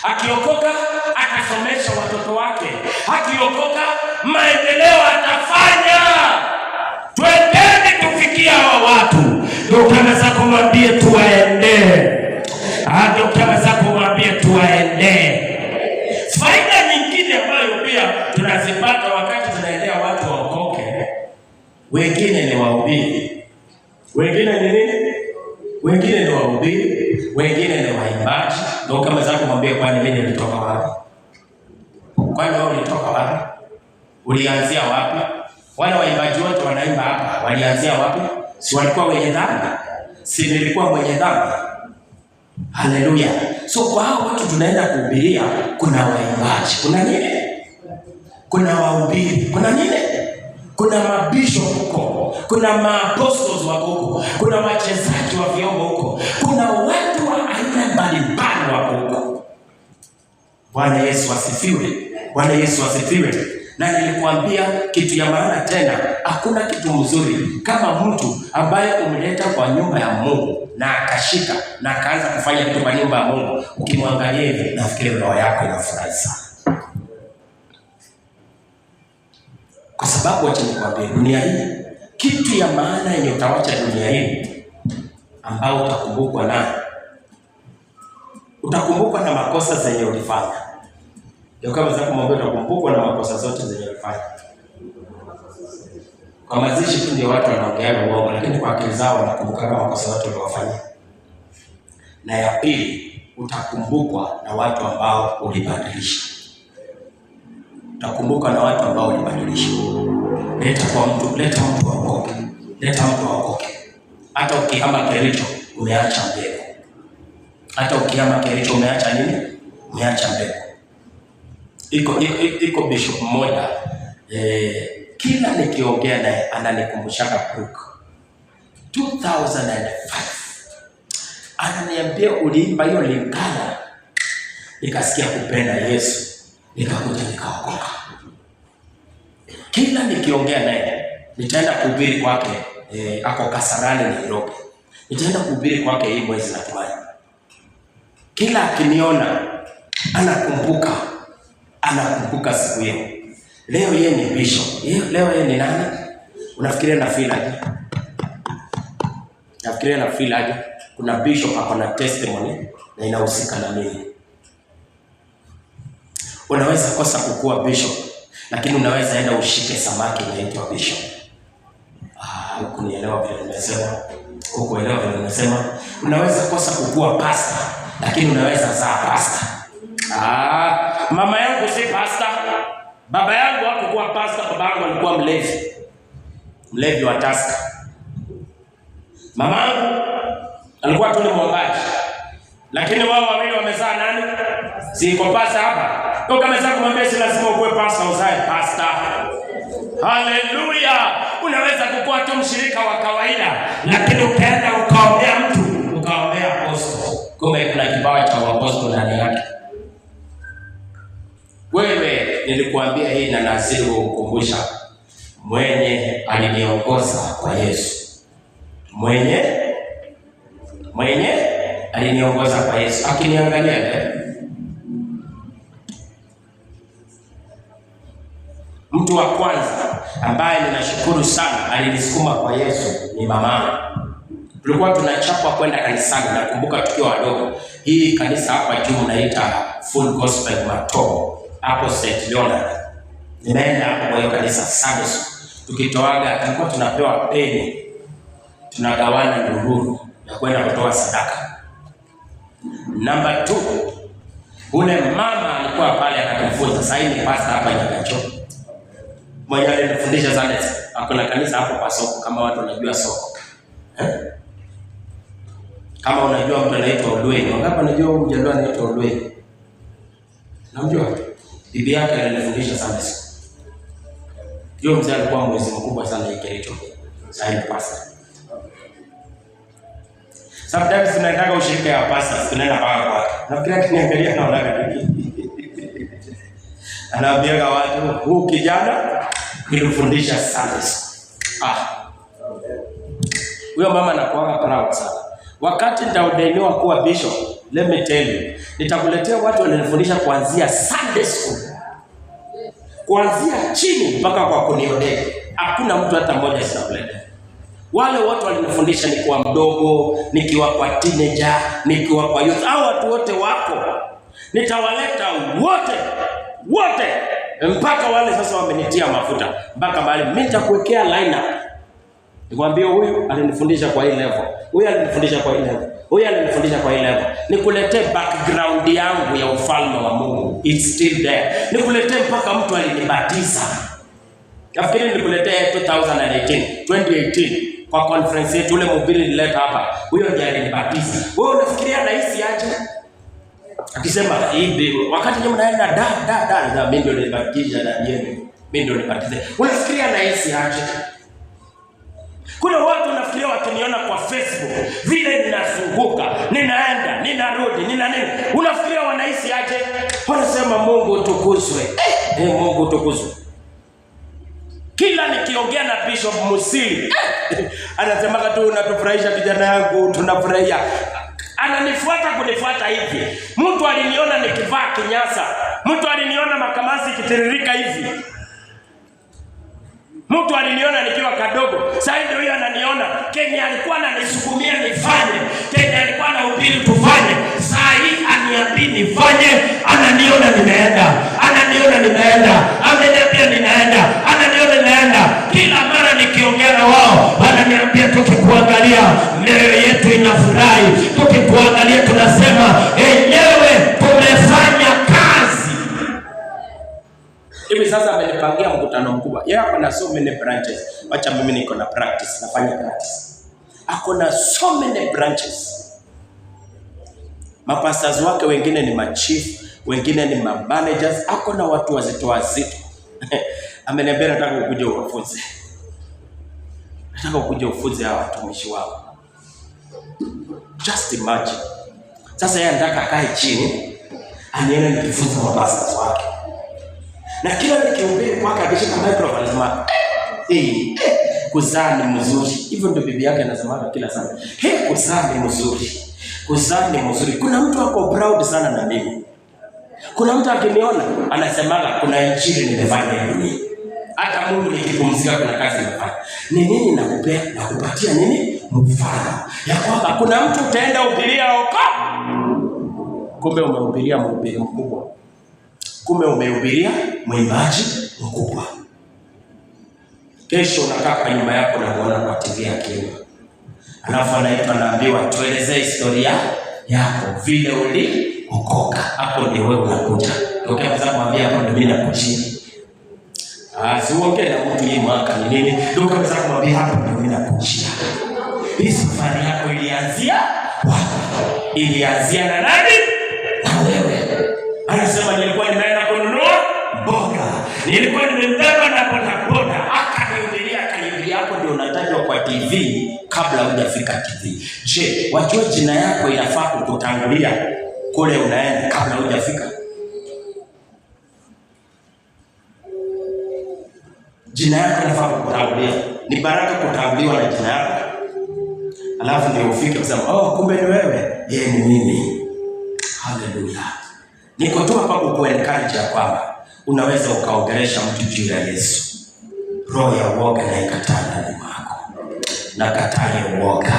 akiokoka atasomesha watoto wake, akiokoka maendeleo atafanya. Twendeni tufikia hawa watu. Ndio utaweza kumwambia tuwaende, ndio utaweza kumwambia tuwaende. Faida nyingine ambayo pia tunazipata wakati tunaendea watu waokoke, wengine ni wahubiri, wengine ni nini? Wengine ni wahubiri, wengine ni waimbaji. Ndio kama zako kumwambia, kwani mimi nilitoka wapi? Kwani wewe ulitoka wapi? Ulianzia wapi? Wale waimbaji wote wanaimba hapa, walianzia wapi? Si walikuwa wenye dhambi? Si nilikuwa mwenye dhambi? Haleluya. So kwa hao watu tunaenda kuhubiria, kuna waimbaji, kuna nini? Kuna wahubiri, kuna nini? Kuna mabishop huko, kuna maapostles wako huko, kuna wachezaji wa vyombo huko, kuna watu wa aina mbalimbali wako huko. Bwana Yesu asifiwe. Bwana Yesu asifiwe. Na nilikwambia kitu ya maana tena, hakuna kitu mzuri kama mtu ambaye umleta kwa nyumba ya Mungu na akashika na akaanza kufanya vitu kwa nyumba ya Mungu. Ukimwangalia hivi, nafikiri roho yako inafurahi sana. Kwa sababu wacha nikwambie, dunia hii, kitu ya maana yenye utawacha dunia hii ambao utakumbukwa nayo, utakumbukwa na makosa zenye ulifanya. Ndio kama zako mwambie, utakumbukwa na makosa zote zenye ulifanya. Kwa mazishi tu ndio watu wanaongea uongo, lakini kwa akili zao wanakumbuka makosa yote uliyofanya. Na ya pili, utakumbukwa na watu ambao ulibadilisha. Utakumbuka na watu ambao ulibadilisha. Leta mtu aokoke. Leta mtu aokoke. Hata ukihama Kericho umeacha mbegu. Hata ukihama Kericho umeacha nini? Umeacha mbegu. Iko bishop mmoja, kila nikiongea naye ananikumbusha Brook 2005. Ananiambia, uliimba hiyo Lingala, nikasikia kupenda Yesu, nikakuja nikaokoka. Kila nikiongea naye, nitaenda kuhubiri kwake, ako Kasarani Nairobi. Nitaenda kuhubiri kwake hii mwezi na Tumaini. Kila akiniona anakumbuka siku hiyo. Leo yeye ni bishop. Leo yeye ni nani? Unafikiria na feel aje? Nafikiria na feel aje? Kuna bishop ako na testimony na inahusika na mimi. Unaweza kosa kukua bishop, lakini unaweza enda ushike samaki inaitwa bishop. Hukunielewa vile nimesema. Hukuelewa vile nimesema. Unaweza kosa kukua pastor, lakini unaweza zaa pastor. Mama yangu si pastor. Baba yangu hakuwa pastor, baba yangu alikuwa mlevi wa Tusker. Mama yangu alikuwa tu ni mwombaji. Lakini wao wawili wamezaa nani? Si iko pastor hapa. Ndio kama sasa kumwambia si lazima ukuwe pastor uzae pastor. Haleluya. Unaweza kukuwa tu mshirika wa kawaida, lakini ukaenda ukaombea mtu, ukaombea apostol, kumbe kuna kipawa cha apostol ndani yake. Wewe nilikuambia hii na nazidi kukumbusha, mwenye aliniongoza kwa Yesu. Mwenye aliniongoza kwa Yesu. Akiniangalia leo, mtu wa kwanza ambaye ninashukuru sana alinisukuma kwa Yesu ni mama. Tulikuwa tunachapwa kwenda kanisani, nakumbuka tukiwa wadogo. Hii kanisa hapa juu naita Full Gospel Matobo, hapo St. Leonard. Nimeenda hapo kwa hiyo kanisa Sunday. Tukitoaga tulikuwa tunapewa peni, tunagawana ndururu na kwenda kutoa sadaka. Number 2, ule mama alikuwa pale akatufunza. Sasa hivi ni pastor hapa Nyakacho. Mmoja alinifundisha sana. Hakuna kanisa hapo kwa soko, kama watu wanajua soko. Kama unajua mtu anaitwa Olwei, wangapi wanajua mjadala anaitwa Olwei? Namjua. Bibi yake alinifundisha sana. Yule mzee alikuwa mwezi mkubwa sana Kericho. Sasa ni pastor. Sometimes tunaenda ushirika ya pastor, tunaenda kwa. Nafikiria kiniangalia naona gani. Anaambia watu, huu kijana nilifundisha sana. Huyo mama anakuwa proud sana. Wakati nitaudeniwa kuwa bishop, let me tell you, nitakuletea watu walinifundisha kuanzia Sunday school. Kuanzia chini mpaka kwa kuniodea. Hakuna mtu hata mmoja sitakuleta. Wale watu walinifundisha nikiwa mdogo, nikiwa kwa teenager, nikiwa kwa youth. Hao watu wote wako. Nitawaleta wote mpaka wale sasa wamenitia mafuta. Mpaka mahali mimi nitakuwekea lineup. Nikwambie huyu alinifundisha kwa hii level. Huyu alinifundisha kwa hii level. Huyu alinifundisha kwa hii level. Nikuletee background yangu ya ufalme wa Mungu. It's still there. Nikuletee mpaka mtu alinibatiza. Nafikiri nikuletee 2018 kwa conference yetu ule mhubiri nileta hapa. Huyo ndiye alinibatiza. Wewe unafikiria rahisi aje? Akisema hivi wakati nyinyi mnaenda da mimi ndio nilibatiza na yeye. Mimi ndio nilibatiza. Unafikiria rahisi aje? Kuna watu nafikiria wakiniona kwa Facebook vile ninazunguka, ninaenda, ninarudi, nina nini. Unafikiria wanahisi aje? Wanasema Mungu utukuzwe. Mungu utukuzwe. Kila nikiongea na Bishop Musili, anasema tu unatufurahisha kijana yangu, tunafurahia. Ananifuata kunifuata hivi. Mtu aliniona nikivaa kinyasa. Mtu aliniona makamasi kitiririka hivi. Mtu aliniona nikiwa kadogo. Sasa ndio yeye ananiona. Kenya alikuwa ananisukumia nifanye. Kenya alikuwa anahubiri tufanye. Sasa hii aniambia nifanye, ananiona ninaenda. Ananiona ninaenda. Ameniambia ninaenda. Ananiona ninaenda. Kila mara nikiongea na wao, ananiambia tukikuangalia mioyo yetu inafurahi. Tukikuangalia tunasema enyewe tumefanya kazi. Hivi sasa amenipangia mkutano mkubwa. Yeye ako na so many branches. Wacha mimi niko na practice, nafanya practice. Ako na so many branches. Mapastors wake wengine ni machief, wengine ni managers. Ako na watu wazito. Ameniambia nataka ukuje uwafunze. Nataka ukuje ufunze hawa watumishi wao. Just imagine. Sasa yeye anataka akae chini, anione nikifunza mapastors wake. Na kila nikiombea kwake akishika microphone anasema kuzaa ni mzuri. Hivyo ndio bibi yake anasema kila sana. Kuzaa ni mzuri. Kuzaa ni mzuri. Kuna mtu ako proud sana na mimi. Kuna mtu akiniona anasemaga kuna injili nimefanya dunia. Hata Mungu nikipumzika kuna kazi nimefanya. Ni nini nakupea? Nakupatia nini? Mfano. Ya kwamba kuna mtu utaenda uhubiria huko. Kumbe umehubiria mhubiri mkubwa. Kumbe umehubiria mwimbaji mkubwa. Kesho unakaa kwa nyumba yako na kuona kwa TV yake. Alafu anaambiwa tuelezee historia yako vile uliokoka. Hapo ndio wewe unakuja. Ukianza kumwambia hapo ndio mimi nakuchia. Siongee na mtu hii mwaka ni nini? Ndio ukianza kumwambia hapo ndio mimi nakuchia. Hii safari yako ilianzia wapi? Ilianzia na nani? Na wewe. Anasema nilikuwa nimeenda kununua mboga. Nilikuwa nimembeba na bodaboda. Akanihubiria TV kabla hujafika TV. Je, wajua jina yako inafaa kukutangulia kule unaenda kabla hujafika? Jina yako inafaa kukutangulia. Ni baraka kutanguliwa na jina yako. Alafu ndio ufike kusema, oh, kumbe ni wewe. Yeye ni mimi. Haleluya. Niko tu hapa kukuencourage kwamba unaweza ukaongelesha mtu juu ya Yesu. Roho ya uoga na ikataa ndani mwako. Na kataa ya uoga.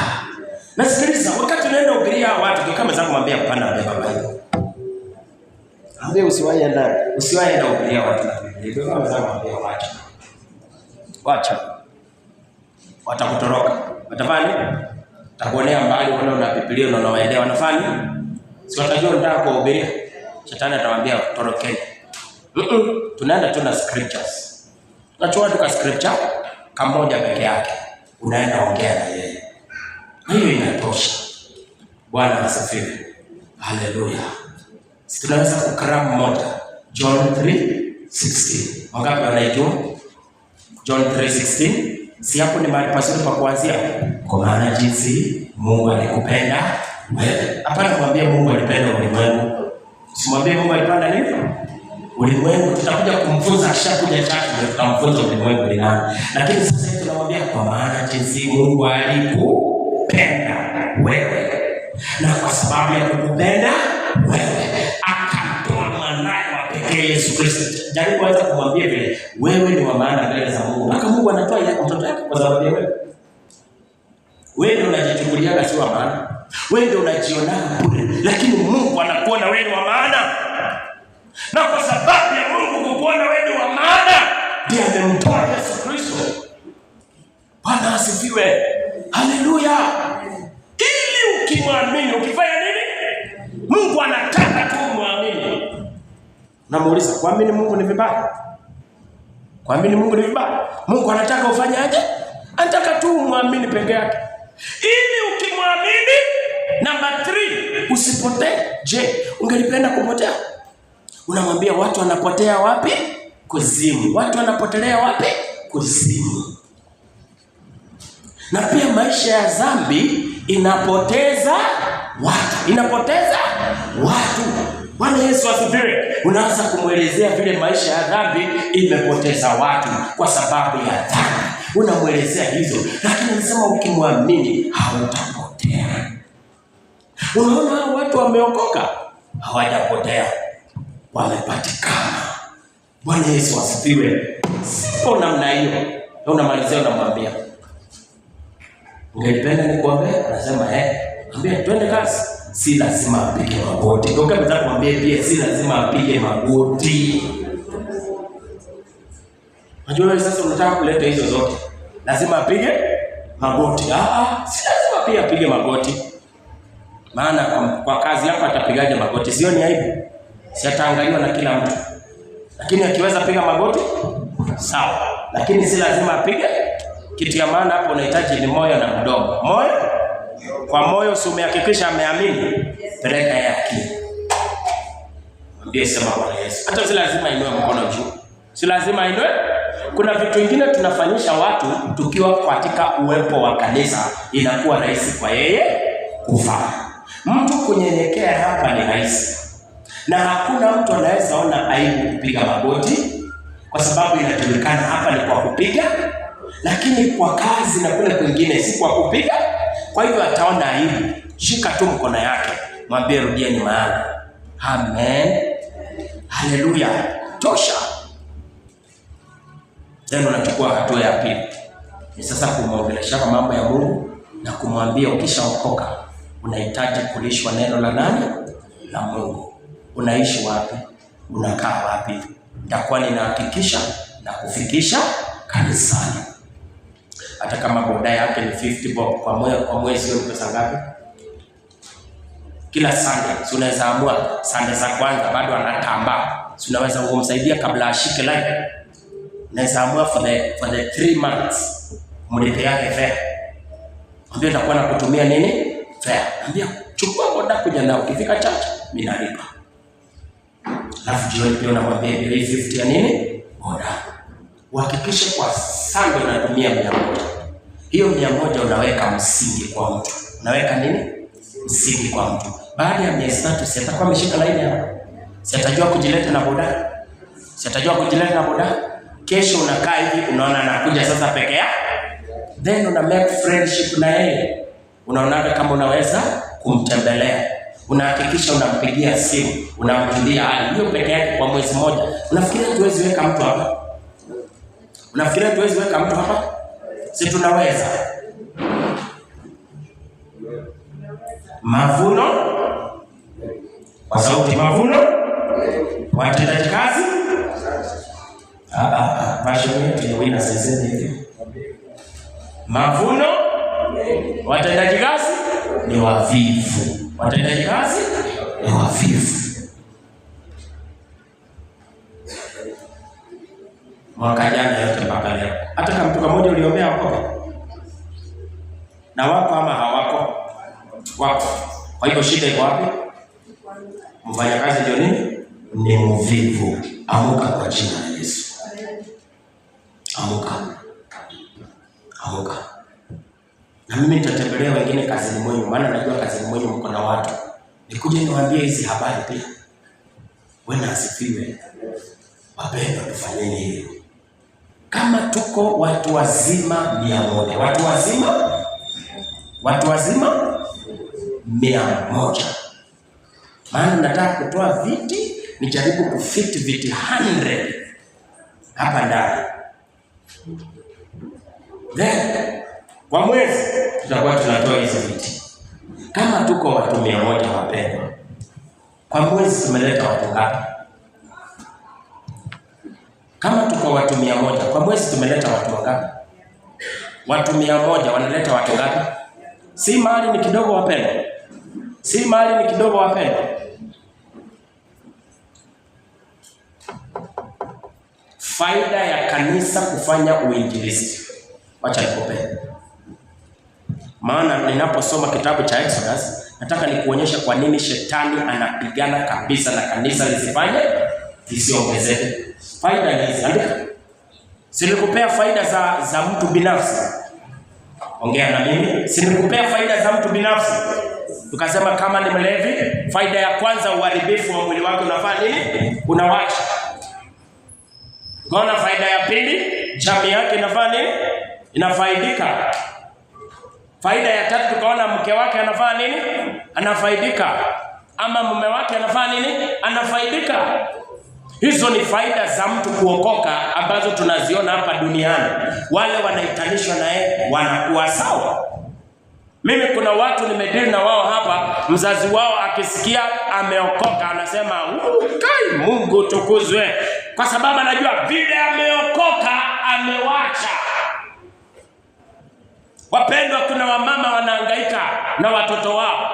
Na sikiliza, wakati unaenda kuhubiria watu, kama zangu mwambia kupanda mbele Biblia. Ambie usiwahi enda kuhubiria watu na Biblia. Kama zangu mwambia wacha. Watakutoroka. Watafanya? Takuonea mbali wale una Biblia na unawaelewa wanafanya? Si watajua unataka kuhubiria. Shetani atawaambia torokeni. Tunaenda tu na scriptures. Tunachukua tu scripture kamoja peke yake. Unaenda ongea na yeye. Hiyo inatosha. Bwana asifiwe. Haleluya. Sisi tunaweza kukram moja. John 3:16. Wangapi wanaijua? John 3:16. Si hapo ni mahali pazuri pa kuanzia. Kwa maana jinsi Mungu alikupenda wewe. Hapana kumwambia Mungu alipenda ulimwengu. Usimwambie Mungu alipenda nini? Ulimwengu. Tutakuja kumfunza akishakuja chatu ndio tutamfunza ulimwengu ni nani. Lakini sasa hivi tunamwambia kwa maana jinsi Mungu alikupenda wewe. Na kwa sababu ya kukupenda wewe akamtoa mwanae wa pekee Yesu Kristo. Jaribu hata kumwambia vile wewe ni wa maana mbele za Mungu. Mpaka Mungu anatoa ile mtoto wake kwa sababu ya wewe. Wewe ndio unajichukulia si wa maana. Wewe ndio unajiona bure, lakini Mungu anakuona wewe ni wa maana. Na kwa sababu ya Mungu kukuona wewe ni wa maana, ndiye amemtoa Yesu Kristo. Bwana asifiwe. Haleluya. Ili ukimwamini ukifanya nini? Mungu anataka tu muamini. Namuuliza, kuamini Mungu ni vibaya? Kuamini Mungu ni vibaya? Mungu anataka ufanye aje? Anataka tu muamini peke yake. Ili ukimwamini, namba 3, usipotee. Je, ungelipenda kupotea? Unamwambia watu wanapotea wapi? Kuzimu. Watu wanapotelea wapi? Kuzimu. Na pia maisha ya dhambi inapoteza watu. Inapoteza watu. Bwana Yesu asifiwe. Unaanza kumwelezea vile maisha ya dhambi imepoteza watu kwa sababu ya dhambi. Unamwelezea hizo, lakini anasema ukimwamini hautapotea. Unaona watu wameokoka, hawajapotea, wamepatikana. Bwana Yesu asifiwe. Sipo namna hiyo. Unamalizia unamwambia, ungelipenda nikuambie? Anasema ambia twende kazi. Si lazima apige magoti. Ndio kama nataka kumwambia pia si lazima apige magoti. Unajua wewe sasa unataka kuleta hizo zote. Lazima apige magoti. Si lazima pia apige magoti. Maana kwa kazi yako atapigaje magoti? Sio ni aibu. Si ataangaliwa na kila mtu. Lakini akiweza piga magoti, sawa. Lakini si lazima apige. Kitu ya maana hapo unahitaji ni moyo na mdomo. Moyo? Kwa moyo si umehakikisha ameamini, peleka yeye akili. Mwambie sema Bwana Yesu. Hata si lazima inue mkono juu. Si lazima inue. Kuna vitu vingine tunafanyisha watu tukiwa katika uwepo wa kanisa, inakuwa rahisi kwa yeye kufanya. Mtu kunyenyekea hapa ni rahisi. Na hakuna mtu anaweza ona aibu kupiga magoti kwa sababu inajulikana hapa ni kwa kupiga, lakini kwa kazi na kule kwingine si kwa kupiga. Kwa hivyo ataona aibu. Shika tu mkono yake, mwambie rudia ni maana. Amen. Haleluya. Tosha. Then unachukua hatua ya pili. Ni sasa kumwongelesha mambo ya Mungu na kumwambia ukishaokoka unahitaji kulishwa neno la nani? La Mungu. Unaishi wapi? Unakaa wapi? Nitakuwa ninahakikisha na kufikisha kanisani. Hata kama boda yake ni 50 bob kwa mwezi, ni pesa ngapi? Kila Sunday, unaweza amua Sunday za kwanza bado anatamba. Unaweza kumsaidia kabla ashike life. Unaweza amua for the 3 months mlipe yake fare. Ambia nitakuwa nakutumia nini? Fare. Ambia chukua boda kuja na ukifika church mimi nalipa. Alafu jioni pia unamwambia ile 50 ya nini? Boda. Uhakikishe kwa Sunday unatumia 100. hiyo 100 unaweka msingi kwa mtu. Unaweka nini? Msingi kwa mtu. Baada ya miezi 3 si atakuwa ameshika laini hapo. Si atajua kujileta na boda. Si atajua kujileta na boda. Kesho unakaa hivi unaona anakuja sasa peke yake. Then una make friendship na yeye. Unaona kama unaweza kumtembelea. Unahakikisha unampigia simu, unamjulia hali. Hiyo peke yake kwa mwezi mmoja. Unafikiria tuwezi weka mtu hapa? Unafikiria tuwezi weka mtu hapa? Si tunaweza. Mavuno kwa sauti, mavuno watendaji kazi. Passion yetu ni wina sasa hivi. Mavuno watendaji kazi ni wavivu. Watendaji kazi ni wavivu. Mwaka jana yote mpaka leo. Hata kama mtu mmoja uliombea wako. Na wako ama hawako? Wako. Kwa hiyo shida iko wapi? Mfanyakazi ndio nini? Ni mvivu. Amuka kwa jina la Yesu. Amuka. Amuka. Na mimi nitatembelea wengine kazini mwenu, maana najua kazini mwenu mko na watu. Nikuje niwaambie hizi habari pia. Bwana asifiwe. Wapendwa, tufanyeni hivyo. Kama tuko watu wazima 100, watu wazima 100. Maana nataka kutoa viti, nijaribu kufit viti 100 hapa ndani. Then kwa mwezi tutakuwa tunatoa hizo viti. Kama tuko watu 100 wapendwa, kwa mwezi tumeleta watu ngapi? Kama tuko watu 100, kwa mwezi tumeleta watu wangapi? Watu 100 wanaleta watu ngapi? Si mali ni kidogo wapendwa. Si mali ni kidogo wapendwa. Faida ya kanisa kufanya uinjilisti. Wacha nikupe. Maana ninaposoma kitabu cha Exodus, nataka nikuonyesha kwa nini shetani anapigana kabisa na kanisa lisifanye lisiongezeke. Faida hizi andika. Sinikupea faida za mtu binafsi. Ongea na mimi. Sinikupea faida za mtu binafsi. Tukasema kama ni mlevi, faida ya kwanza uharibifu wa mwili wake unafanya nini? Unawacha. Unaona faida ya pili, jamii yake inafanya nini? Inafaidika. Faida ya tatu tukaona mke wake anafanya nini? Anafaidika. Ama mume wake anafanya nini? Anafaidika. Hizo ni faida za mtu kuokoka ambazo tunaziona hapa duniani. Wale wanaitanishwa na yeye wanakuwa sawa. Mimi kuna watu nimedili na wao hapa, mzazi wao akisikia ameokoka anasema, "Kai Mungu tukuzwe." Kwa sababu anajua vile ameokoka amewacha. Wapendwa, kuna wamama wanahangaika na watoto wao.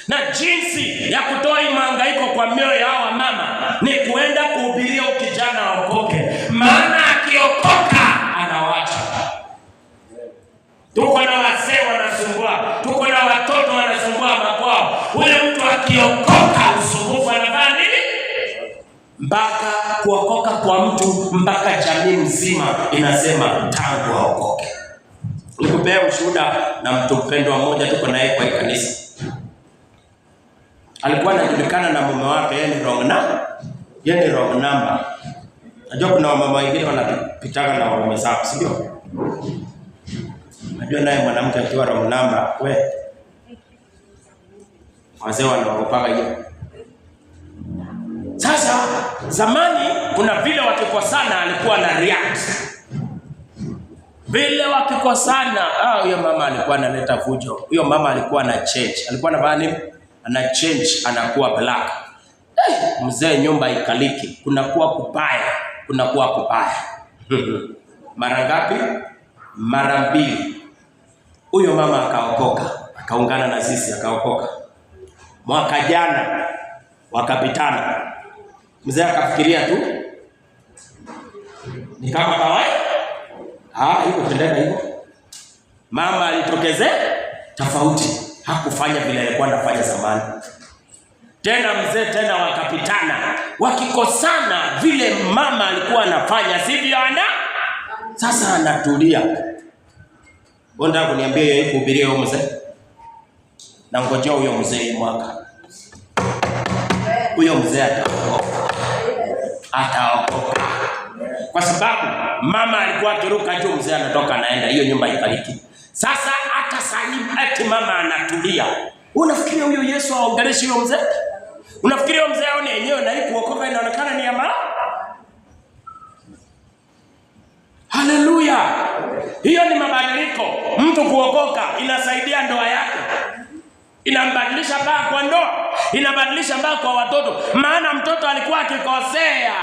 Na jinsi ya kutoa hii mahangaiko kwa mioyo yao wa mama ni kuenda kuhubiria kijana aokoke. Maana akiokoka anawacha. Tuko na wazee wanasumbua, tuko na watoto wanasumbua makwao. Ule mtu akiokoka usumbufu anafanya nini? Mpaka kuokoka kwa mtu, mpaka jamii mzima inasema tangu aokoke. Nikupea ushuhuda na mtu mpendwa mmoja tuko naye kwa kanisa. Alikuwa anajulikana na mume wake, yeye ni wrong number. Najua kuna wamama wengine wanapitana na waume zao, si ndio? Najua naye mwanamke akiwa wrong number, wazee wanaogopa hiyo. Sasa zamani kuna vile wakikosana alikuwa na react. Vile wakikosana, huyo mama alikuwa analeta fujo. Huyo mama alikuwa na change. Alikuwa anafanya nini? Ana change, anakuwa black. Mzee nyumba ikaliki. Kunakuwa kubaya. Mara ngapi? Mara 2. Huyo mama akaokoka. Akaungana na sisi akaokoka. Mwaka jana wakapitana. Mzee akafikiria tu ni kama kawaida. Iko tendeka hivyo. Mama alitokeze tofauti. Hakufanya vile alikuwa anafanya zamani. Tena mzee tena wakapitana. Wakikosana vile mama alikuwa anafanya sivyo sasa anatulia. Unataka kuniambia yeye kuhubiria huyo mzee? Na ngojea huyo mzee mwaka. Huyo mzee ataokoka. Kwa sababu mama alikuwa akiruka juu, mzee anatoka anaenda, hiyo nyumba ibariki. Sasa hata salimu eti mama anatulia. Unafikiria huyo Yesu aongeleshe huyo mzee? Unafikiria huyo mzee aone yenyewe na hii kuokoka inaonekana ni ama? Haleluya. Hiyo ni mabadiliko. Mtu kuokoka inasaidia ndoa yake. Inambadilisha baba kwa ndoa, inabadilisha baba kwa watoto. Maana mtoto alikuwa akikosea,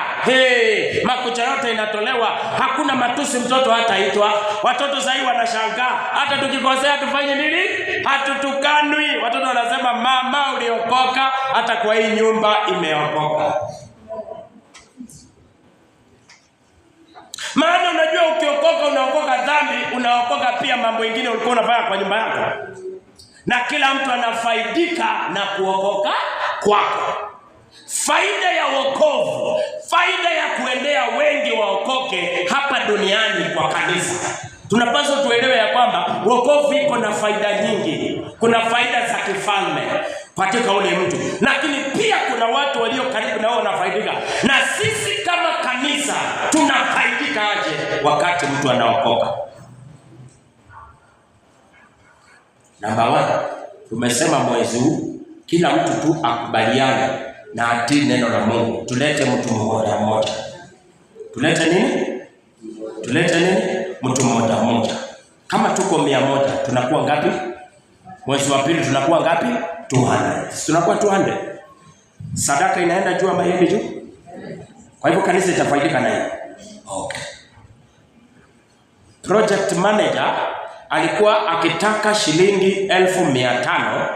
makucha yote inatolewa, hakuna matusi mtoto hataitwa. Watoto sasa hivi wanashangaa, hata tukikosea tufanye nini? Hatutukanwi. Watoto wanasema mama uliokoka, hata kwa hii nyumba imeokoka. Maana unajua ukiokoka unaokoka dhambi, unaokoka pia mambo mengine ulikuwa unafanya kwa nyumba yako. Na kila mtu anafaidika na kuokoka kwako. Faida ya wokovu, faida ya kuendea wengi waokoke hapa duniani kwa kanisa. Tunapaswa tuelewe ya kwamba wokovu iko na faida nyingi. Kuna faida za kifalme katika ule mtu, lakini pia kuna watu walio karibu na wao wanafaidika. Na sisi kama kanisa tunafaidika aje wakati mtu anaokoka? Namba 1, tumesema mwezi huu kila mtu tu akubaliane na atii neno la Mungu. Tulete mtu mmoja mmoja. Tulete nini? Mtu mmoja mmoja. Kama tuko 100 tunakuwa ngapi? Mwezi wa pili tunakuwa ngapi? 200. Tunakuwa 200. Sadaka inaenda juu ama haiendi juu? Kwa hivyo kanisa itafaidika na hiyo. Okay. Project manager alikuwa akitaka shilingi 1500,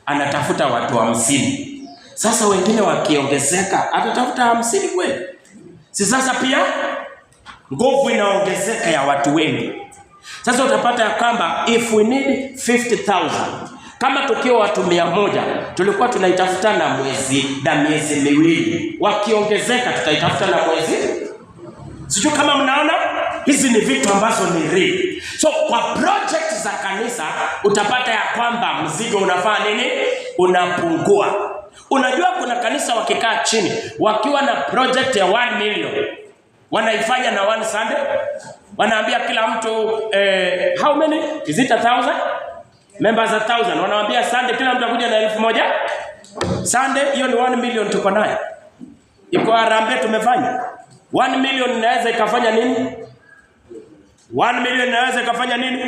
anatafuta watu 50. Sasa wengine wakiongezeka atatafuta 50 kweli? Si sasa pia nguvu inaongezeka ya watu wengi. Sasa utapata kwamba if we need 50,000, kama tukiwa watu 100 tulikuwa tunaitafuta na miezi miwili. Wakiongezeka tutaitafuta na mwezi. Sijui kama mnaona hizi ni vitu ambazo ni real. So kwa project za kanisa utapata ya kwamba mzigo unafanya nini? Unapungua. Unajua kuna kanisa wakikaa chini wakiwa na project ya 1 million wanaifanya na 1 Sunday. Wanaambia kila mtu how many? Is it 1,000? Members 1,000. Wanaambia Sunday kila mtu akuja na 1,000. Sunday hiyo ni 1 million tuko nayo. Iko harambee tumefanya. 1 million inaweza ikafanya nini? 1 million inaweza ikafanya nini?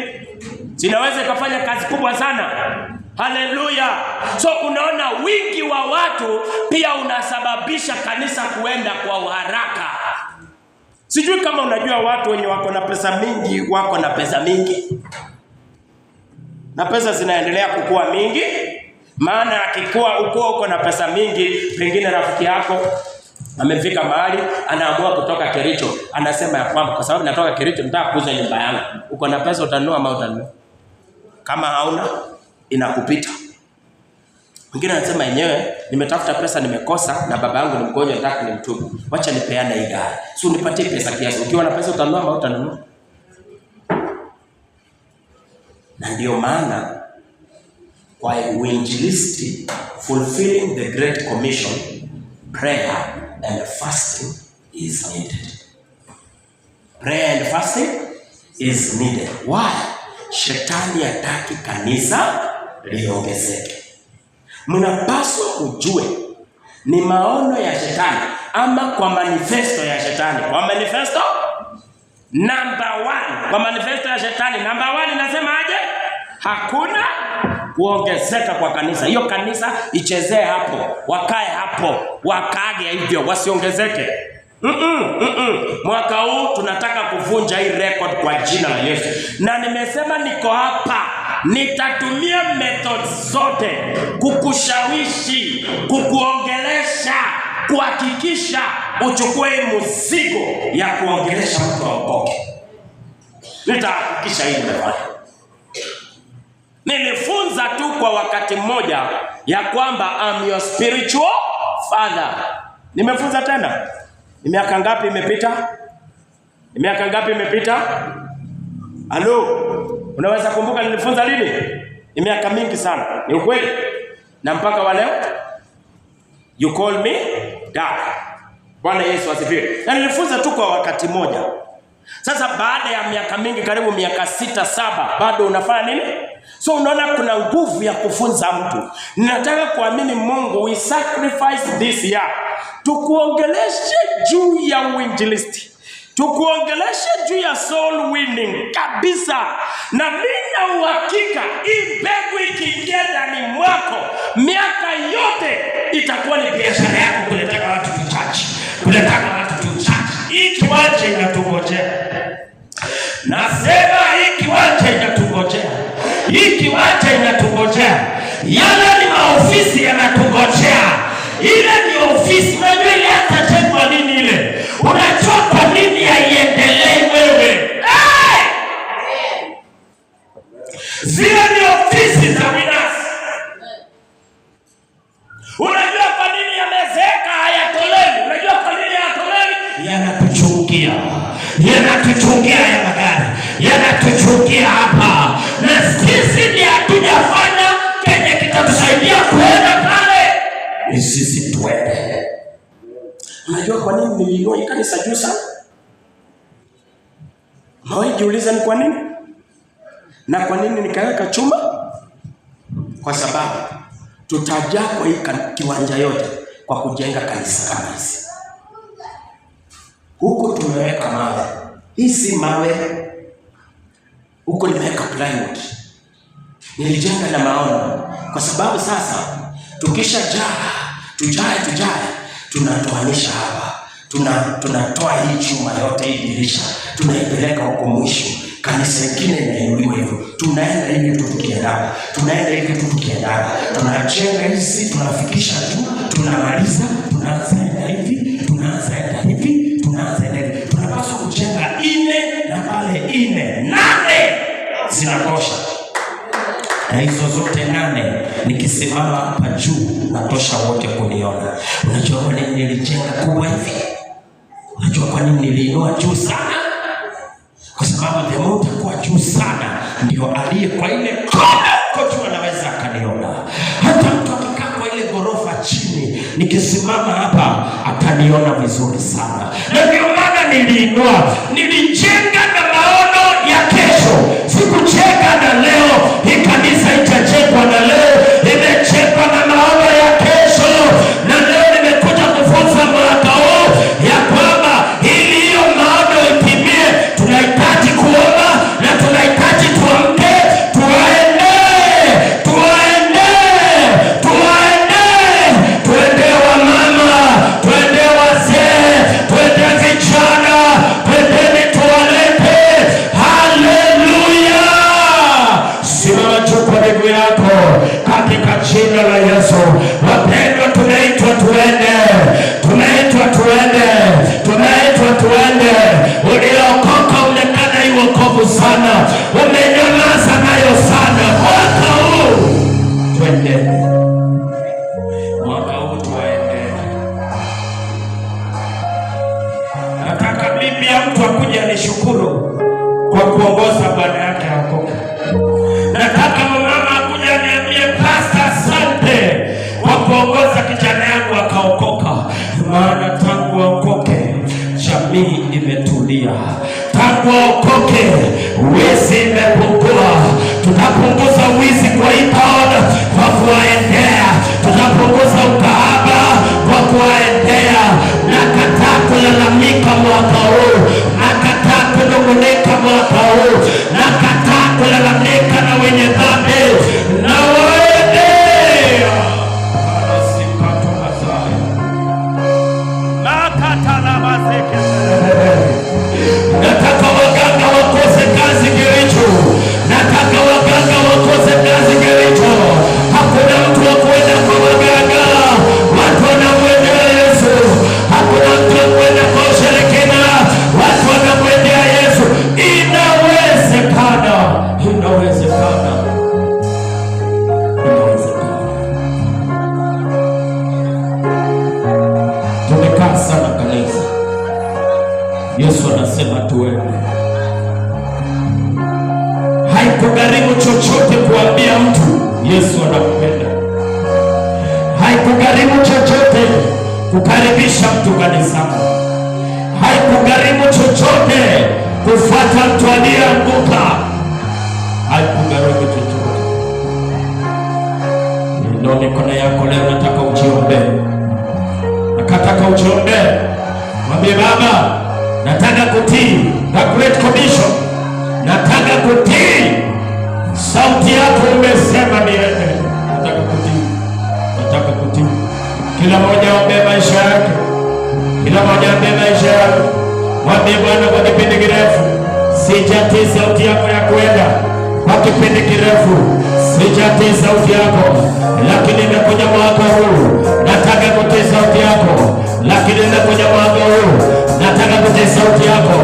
Inaweza ikafanya kazi kubwa sana. Haleluya. So unaona wingi wa watu pia unasababisha kanisa kuenda kwa haraka. Sijui kama unajua watu wenye wako na pesa mingi, wako na pesa mingi. Na pesa zinaendelea kukua mingi. Maana akikuwa uko na pesa mingi, pengine rafiki yako amefika mahali anaamua kutoka Kericho, anasema ya kwamba kwa sababu natoka Kericho nataka kuuza nyumba yangu. Uko na pesa utanunua ama utanunua? Kama hauna inakupita. Mwingine anasema yenyewe nimetafuta pesa nimekosa na baba yangu ni mgonjwa nataka nimtubu. Wacha nipeane hii gari. Si unipatie pesa kiasi. Ukiwa na pesa utanunua ama utanunua? Na ndio maana kwa uinjilisti, fulfilling the Great Commission, prayer and fasting is needed. Prayer and fasting is needed. Why? Shetani hataki kanisa liongezeke. Mnapaswa kujue ni maono ya shetani ama kwa manifesto ya shetani. Kwa manifesto number 1, kwa manifesto ya shetani number 1 inasema aje? Hakuna kuongezeka kwa kanisa. Hiyo kanisa ichezee hapo, wakae hapo, wakage hivyo, wasiongezeke. Mwaka huu tunataka kuvunja hii record kwa jina la Yesu. Na nimesema niko hapa, nitatumia methods zote kukushawishi, kukuongelesha, kuhakikisha uchukue mzigo ya kuongelesha mtu aokoke. Nitahakikisha hili nimefanya. Nilifunza tu kwa wakati mmoja ya kwamba I'm your spiritual father. Nimefunza tena. Ni miaka ngapi imepita? Halo? Unaweza kumbuka nilifunza lini? Ni miaka mingi sana. Ni ukweli? Na mpaka wa leo you call me dad. Bwana Yesu asifiwe. Na nilifunza tu kwa wakati moja. Sasa baada ya miaka mingi, karibu miaka 6-7, bado unafanya nini? So unaona kuna nguvu ya kufunza mtu. Ninataka kuamini Mungu, we sacrifice this year. Tukuongeleshe juu ya uinjilisti. Tukuongeleshe juu ya soul winning kabisa. Na nina uhakika hii mbegu ikiingia ndani mwako, miaka yote itakuwa ni biashara yako kuleta watu tuchache. Kuleta watu tuchache. Hii kiwanja inatungojea. Nasema hii kiwanja inatungojea. Hii kiwanja inatungojea. Yale ni maofisi yanatungojea. Ile ni ofisi. Unajua ile atajengwa nini ile? Unajua kwa nini haiendelee wewe? Zile ni ofisi za winners. Unajua kwa nini yamezeeka hayatolewi? Unajua kwa nini hayatolewi? Yanatuchungia. Yanatuchungia ya magari. Yanatuchungia hapa. Na sisi ni hatujafanya kenye kitatusaidia kuenda pale. Ni sisi tuende. Unajua kwa nini niliinua hii kanisa juu sana? Mwawe jiuliza ni kwa nini? Na kwa nini nikaweka chuma? Kwa sababu tutajaa kwa hii kiwanja yote kwa kujenga kanisa kama hizi. Huko tumeweka mawe. Hii si mawe. Huko nimeweka plywood. Nilijenga na maono. Kwa sababu sasa tukisha tujae tunatoanisha hapa. Tunatoa hii chuma yote, hii dirisha. Tunaipeleka huko mwisho. Kanisa lingine linainuliwa hivyo. Tunaenda hivi tu tukienda. Tunaenda hivi tu tukienda. Tunajenga hizi, tunafikisha juu, tunamaliza, tunaanza hivi, tunaanza hivi, tunaanza hivi. Tunapaswa kujenga 4 na pale 4. 8 zinatosha. Na hizo zote 8 nikisimama hapa juu natosha wote kuniona. Unajua kwa nini nilijenga kubwa hivi? Unajua kwa nini niliinua juu sana? Kwa sababu the more utakuwa juu sana, ndio aliye kwa ile kwa juu anaweza akaniona. Hata mtu akikaa kwa ile ghorofa chini, nikisimama hapa ataniona vizuri sana. Na ndio maana niliinua, nilijenga na maono ya kesho. Sikujenga na leo. Hii kanisa itajengwa na leo. Imejengwa na maono ya kesho. Na leo nimekuja kufunza mwaka huu ya kwamba ili hiyo maono itimie, tunahitaji kuomba na tunahitaji tuamke, tuende wamama, tuende wazee, tuende vijana, tuendeni tuwalete. Haleluya! Simama juu kwa miguu yako katika jina la Yesu. Wapendwa, tunaitwa tuende. Uliokoka umekana hii wokovu sana. Umenyamaza nayo sana. Mwaka huu tuende. Nataka bibi ya mtu akuje anishukuru kwa kuongoza bwana yake aokoke. Nataka mama akuje aniambie pastor, asante kwa kuongoza kijana yangu akaokoka. Maana tangu aokoke jamii imetulia. Tangu aokoke wizi imepungua. Tutapunguza wizi kwa itaona kwa kuwaendea. Tutapunguza ukahaba kwa kuwaendea. Nakataa kulalamika mwaka huu. Nakataa kunung'unika mwaka huu. Nakataa kulalamika na wenye dhambi. Na waendea. Nataka waganga wakose kazi Kericho. Nataka waganga wakose kazi Kericho. chochote kuambia mtu Yesu anampenda. Haikugharimu chochote kukaribisha mtu kanisani. Haikugharimu chochote kufuata mtu aliyeanguka. Haikugharimu chochote. Ndio mikono yako leo nataka ujiombe. Nataka ujiombe. Mwambie Baba, nataka kutii the Great Commission. Nataka kutii sauti yako, umesema niende. Nataka kutii. Nataka kutii. Kila mmoja ombe maisha yake. Kila mmoja ombe maisha yake. Mwambie Bwana, kwa kipindi kirefu sijatii sauti yako ya kwenda. Kwa kipindi kirefu sijatii sauti yako, lakini nimekuja mwaka huu nataka kutii sauti yako. Lakini nimekuja mwaka huu nataka kutii sauti yako.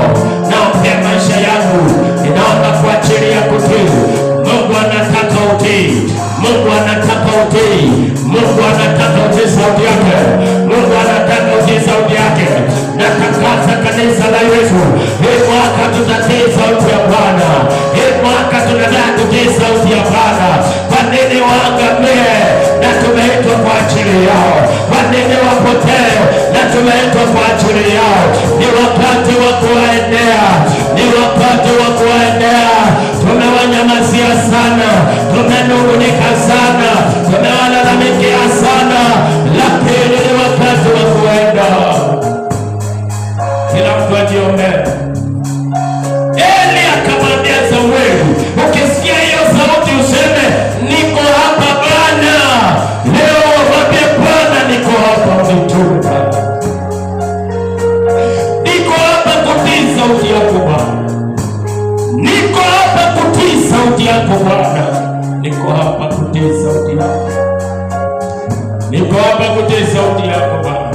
Naombea maisha yangu, ninaomba kwa ajili ya kutii. Mungu anataka utii. Mungu anataka utii. Mungu anataka utii sauti yake. Mungu anataka utii sauti yake. Natangaza kanisa la Yesu, hii mwaka tutatii sauti ya Bwana. Hii mwaka tunataka kutii sauti ya Bwana. Kwa nini waangamie na tumeitwa kwa ajili yao? Kwa nini wapotee na tumeitwa kwa ajili yao? Ni wakati wa kuwaendea. Ni wakati wa kuwaendea. Tumewanyamazia sana, tumenung'unika sana, tumewalalamikia sana, lakini ni wakati wa kuenda. Kila mtu ajiombe. Eli akamwambia Samueli, ukisikia hiyo sauti useme niko hapa Bwana. Leo mwambie Bwana, niko hapa mtume. Niko hapa kutii sauti yako Bwana. Niko hapa kutii sauti yako Bwana. Niko hapa kutii sauti yako. Niko hapa kutii sauti yako Bwana.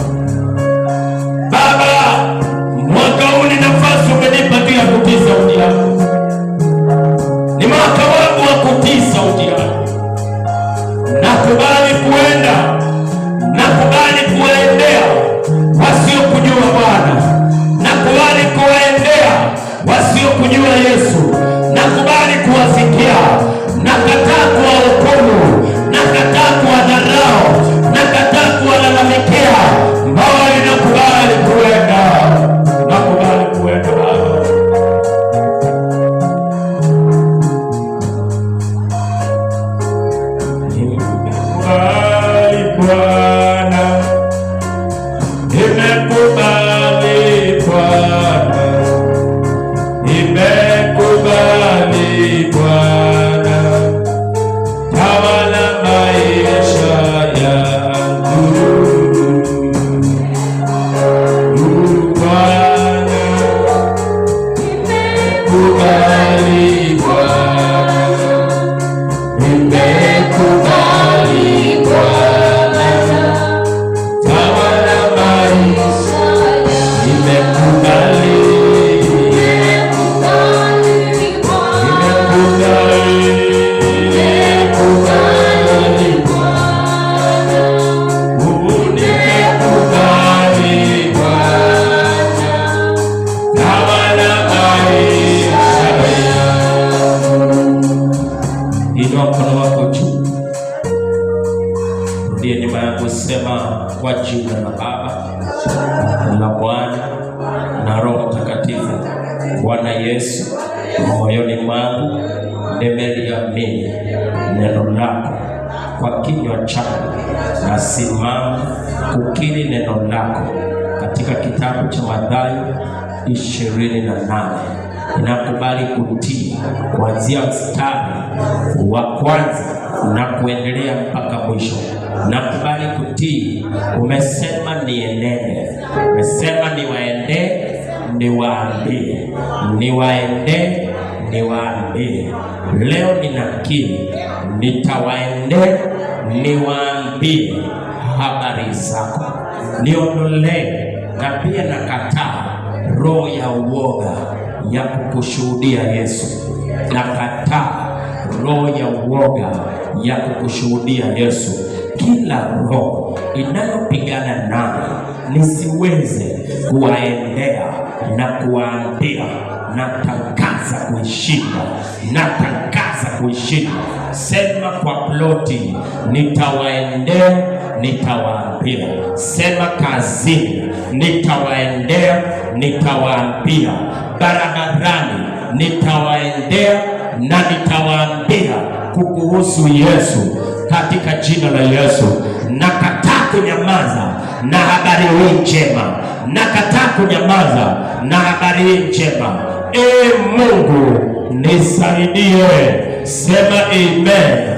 Baba, mwaka huu ni nafasi umenipa tu ya kutii sauti yako. Ni mwaka wangu wa kutii sauti yako. Nakubali kuenda. Nakubali kuwaendea wasiokujua Bwana. Nakubali kuwaendea wasiokujua Yesu. Nakubali kuwafikia. Nakataa kuwahukumu. Nakataa kuwadharau. Nakataa kuwalalamikia. Mbali nakubali kuenda. Nakubali kuenda Baba. Nimekubali Bwana. Nimekubali Bwana. Nimekubali Bwana. Tawala maisha yangu Bwana. Nimekubali Bwana. Nimekubali Bwana. Tawala maisha yangu. Nimekubali. Sema kwa jina la Baba na Bwana na Roho Mtakatifu. Bwana Yesu, moyoni mwangu nimeliamini neno lako kwa kinywa changu, nasimama kukiri neno lako katika kitabu cha Mathayo 28. Ninakubali kutii kuanzia mstari wa kwanza na kuendelea mpaka mwisho. Nakubali kutii. Umesema nienende. Umesema niwaende, niwaambie. Niwaende, niwaambie. Leo ninakiri nitawaende, niwaambie habari zako. Niondolee na pia nakataa roho ya uoga ya kukushuhudia Yesu. Nakataa roho ya uoga ya kukushuhudia Yesu. Kila roho inayopigana nami nisiweze kuwaendea na kuwaambia, na tangaza natangaza kuishinda, natangaza kuishinda. Sema kwa ploti, nitawaendea, nitawaambia. Sema kazini, nitawaendea, nitawaambia. Barabarani, nitawaendea na nitawaambia kukuhusu Yesu, katika jina la Yesu. Nakataa kunyamaza na habari hii njema, nakataa kunyamaza na habari hii njema. Mungu nisaidie. Sema amen,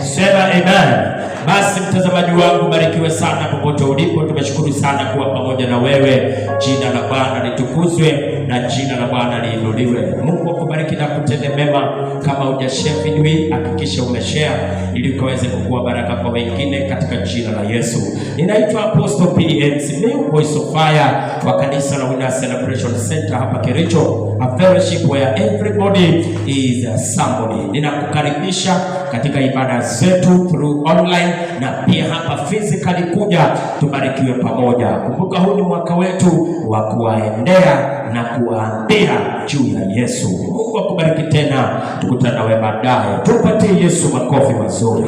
sema amen. Basi mtazamaji wangu, barikiwe sana popote ulipo. Tumeshukuru sana kuwa pamoja na wewe. Jina la Bwana litukuzwe na jina la Bwana liinuliwe. Mungu akubariki na kutende mema. Kama hujashare video hii, hakikisha umeshare ili ukaweze kuwa baraka kwa wengine katika jina la Yesu. Ninaitwa Apostle PMC, Voice of Fire wa kanisa la Winner Celebration Center hapa Kericho, a fellowship where everybody is somebody. Ninakukaribisha katika ibada zetu through online na pia hapa physically, kuja tubarikiwe pamoja. Kumbuka huu ni mwaka wetu wa kuwaendea na kuwaambia juu ya Yesu. Mungu akubariki tena, tukutane nawe baadaye. Tupatie Yesu makofi mazuri.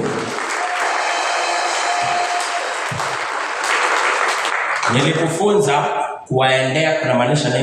Nilikufunza kuwaendea kunamaanisha nini?